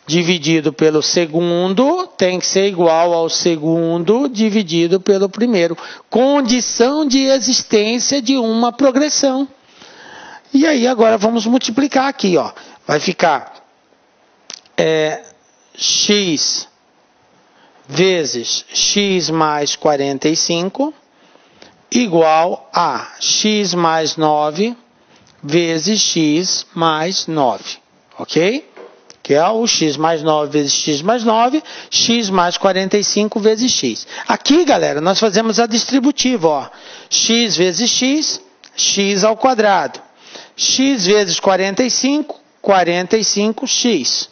dividido pelo segundo tem que ser igual ao segundo dividido pelo primeiro. Condição de existência de uma progressão. E aí, agora vamos multiplicar aqui, ó. Vai ficar x vezes x mais 45 igual a x mais 9 vezes x mais 9. Ok? Que é o x mais 9 vezes x mais 9, x mais 45 vezes x. Aqui, galera, nós fazemos a distributiva, ó. X vezes x, x ao quadrado. X vezes 45, 45x.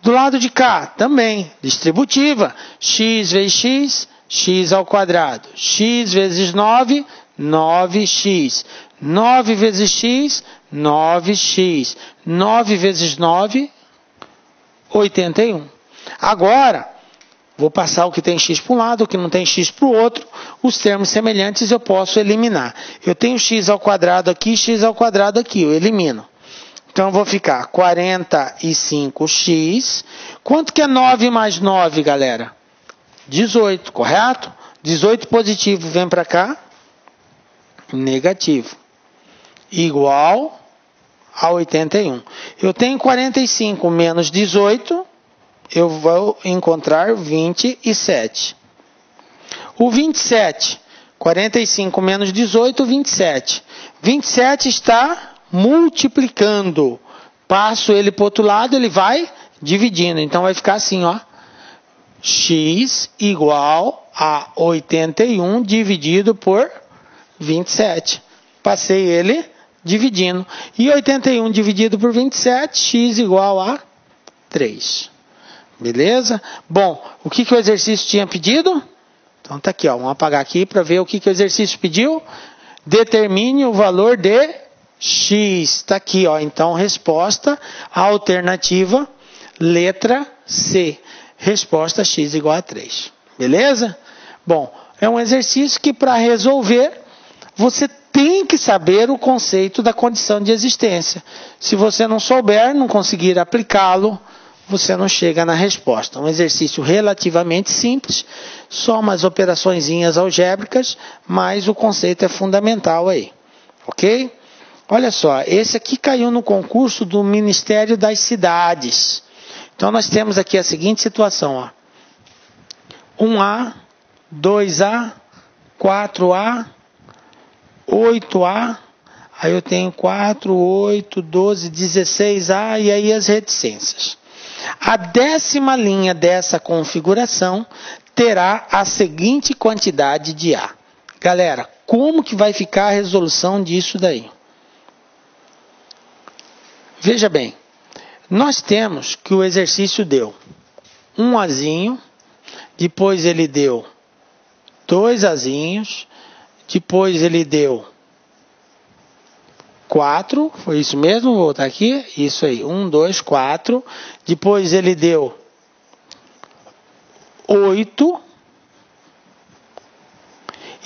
Do lado de cá, também, distributiva. X vezes x, x ao quadrado. X vezes 9, 9x. 9 vezes x, 9x. 9 vezes 9, 81. Agora, vou passar o que tem x para um lado, o que não tem x para o outro. Os termos semelhantes eu posso eliminar. Eu tenho x ao quadrado aqui, x ao quadrado aqui. Eu elimino. Então, vou ficar 45x. Quanto que é 9 mais 9, galera? 18, correto? 18 positivo vem para cá. Negativo. Igual a 81. Eu tenho 45 menos 18. Eu vou encontrar 27. O 27. 45 menos 18, 27. 27 está multiplicando. Passo ele para o outro lado, ele vai dividindo. Então, vai ficar assim, ó. X igual a 81 dividido por 27. Passei ele dividindo. E 81 dividido por 27, x igual a 3. Beleza? Bom, o que o exercício tinha pedido? Então, tá aqui, ó. Vamos apagar aqui para ver o que o exercício pediu. Determine o valor de x. Está aqui, ó. Então, resposta, alternativa, letra C. Resposta x igual a 3. Beleza? Bom, é um exercício que para resolver, você tem que saber o conceito da condição de existência. Se você não souber, não conseguir aplicá-lo, você não chega na resposta. Um exercício relativamente simples, só umas operaçõezinhas algébricas, mas o conceito é fundamental aí. Ok? Olha só, esse aqui caiu no concurso do Ministério das Cidades. Então, nós temos aqui a seguinte situação, ó. 1A, 2A, 4A, 8A, aí eu tenho 4, 8, 12, 16A e aí as reticências. A 10ª linha dessa configuração terá a seguinte quantidade de A. Galera, como que vai ficar a resolução disso daí? Veja bem, nós temos que o exercício deu um Azinho, depois ele deu 2 Azinhos, depois ele deu 4, foi isso mesmo? Vou voltar aqui, isso aí, 1, 2, 4, depois ele deu 8,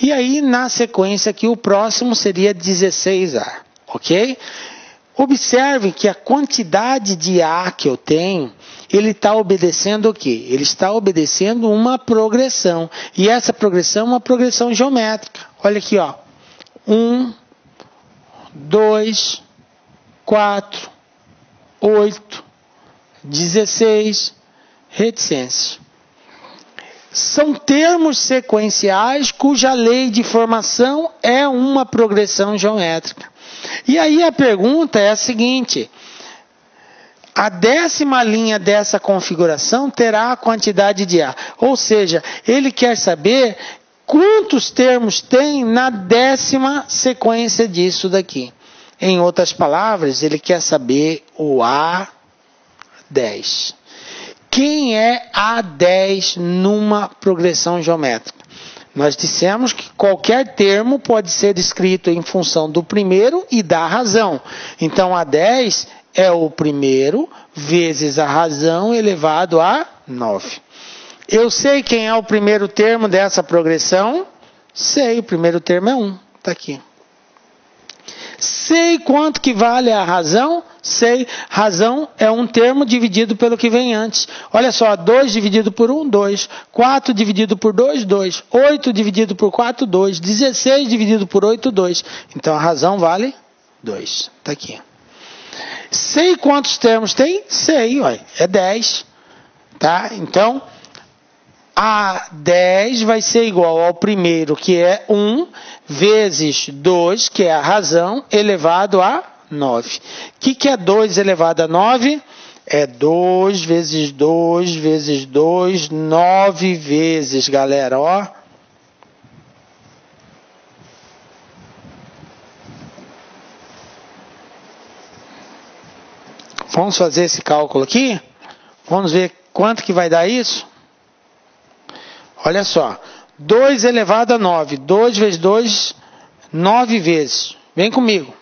e aí na sequência aqui o próximo seria 16A, ok? Observe que a quantidade de A que eu tenho, ele está obedecendo o quê? Ele está obedecendo uma progressão. E essa progressão é uma progressão geométrica. Olha aqui, ó. 1, 2, 4, 8, 16, reticência. são termos sequenciais cuja lei de formação é uma progressão geométrica. E aí a pergunta é a seguinte: a 10ª linha dessa configuração terá a quantidade de A. Ou seja, ele quer saber quantos termos tem na 10ª sequência disso daqui. Em outras palavras, ele quer saber o A10. Quem é A10 numa progressão geométrica? Nós dissemos que qualquer termo pode ser escrito em função do primeiro e da razão. Então, A10 é o primeiro vezes a razão elevado a 9. Eu sei quem é o primeiro termo dessa progressão? Sei, o primeiro termo é 1. Está aqui. Sei quanto que vale a razão? Sei. Razão é um termo dividido pelo que vem antes. Olha só, 2 dividido por 1, 2. 4 dividido por 2, 2. 8 dividido por 4, 2. 16 dividido por 8, 2. Então a razão vale 2. Está aqui. Sei quantos termos tem? Sei, olha, é 10. Tá? Então, A10 vai ser igual ao primeiro, que é 1, vezes 2, que é a razão, elevado a 9. O que é 2 elevado a 9? É 2 vezes 2 vezes 2, 9 vezes, galera, ó. Vamos fazer esse cálculo aqui? Vamos ver quanto que vai dar isso? Olha só, 2 elevado a 9, 2 vezes 2, 9 vezes. Vem comigo.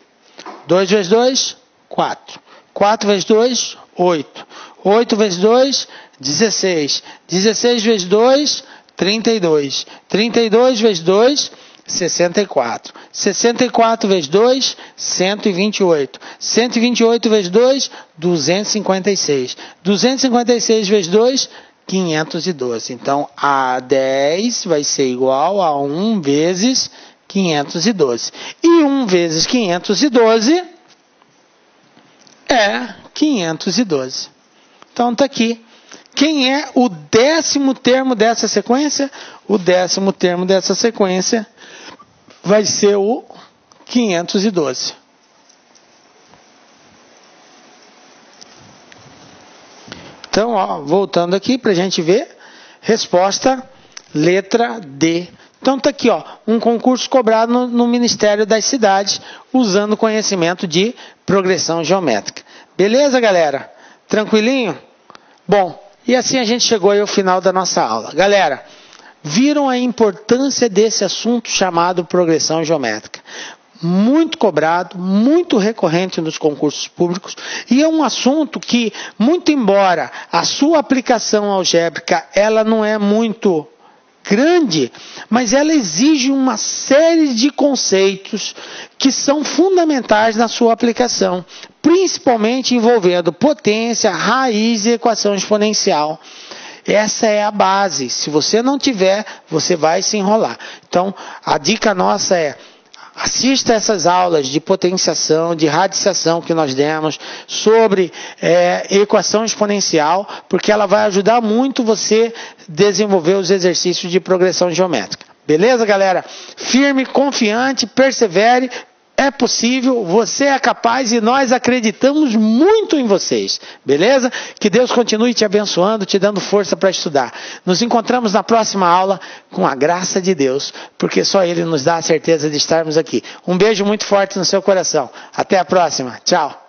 2 vezes 2, 4. 4 vezes 2, 8. 8 vezes 2, 16. 16 vezes 2, 32. 32 vezes 2, 64. 64 vezes 2, 128. 128 vezes 2, 256. 256 vezes 2, 512. Então, A10 vai ser igual a 1 vezes 512. E 1 vezes 512 é 512. Então, está aqui. Quem é o 10º termo dessa sequência? O 10º termo dessa sequência vai ser o 512. Então, ó, voltando aqui para a gente ver, resposta letra D. Então está aqui, ó, um concurso cobrado no Ministério das Cidades, usando conhecimento de progressão geométrica. Beleza, galera? Tranquilinho? Bom, e assim a gente chegou aí ao final da nossa aula. Galera, viram a importância desse assunto chamado progressão geométrica? Muito cobrado, muito recorrente nos concursos públicos, e é um assunto que, muito embora a sua aplicação algébrica ela não é muito grande, mas ela exige uma série de conceitos que são fundamentais na sua aplicação, principalmente envolvendo potência, raiz e equação exponencial. Essa é a base. Se você não tiver, você vai se enrolar. Então, a dica nossa é: assista essas aulas de potenciação, de radiciação que nós demos sobre equação exponencial, porque ela vai ajudar muito você a desenvolver os exercícios de progressão geométrica. Beleza, galera? Firme, confiante, persevere. É possível, você é capaz e nós acreditamos muito em vocês. Beleza? Que Deus continue te abençoando, te dando força para estudar. Nos encontramos na próxima aula com a graça de Deus, porque só Ele nos dá a certeza de estarmos aqui. Um beijo muito forte no seu coração. Até a próxima. Tchau.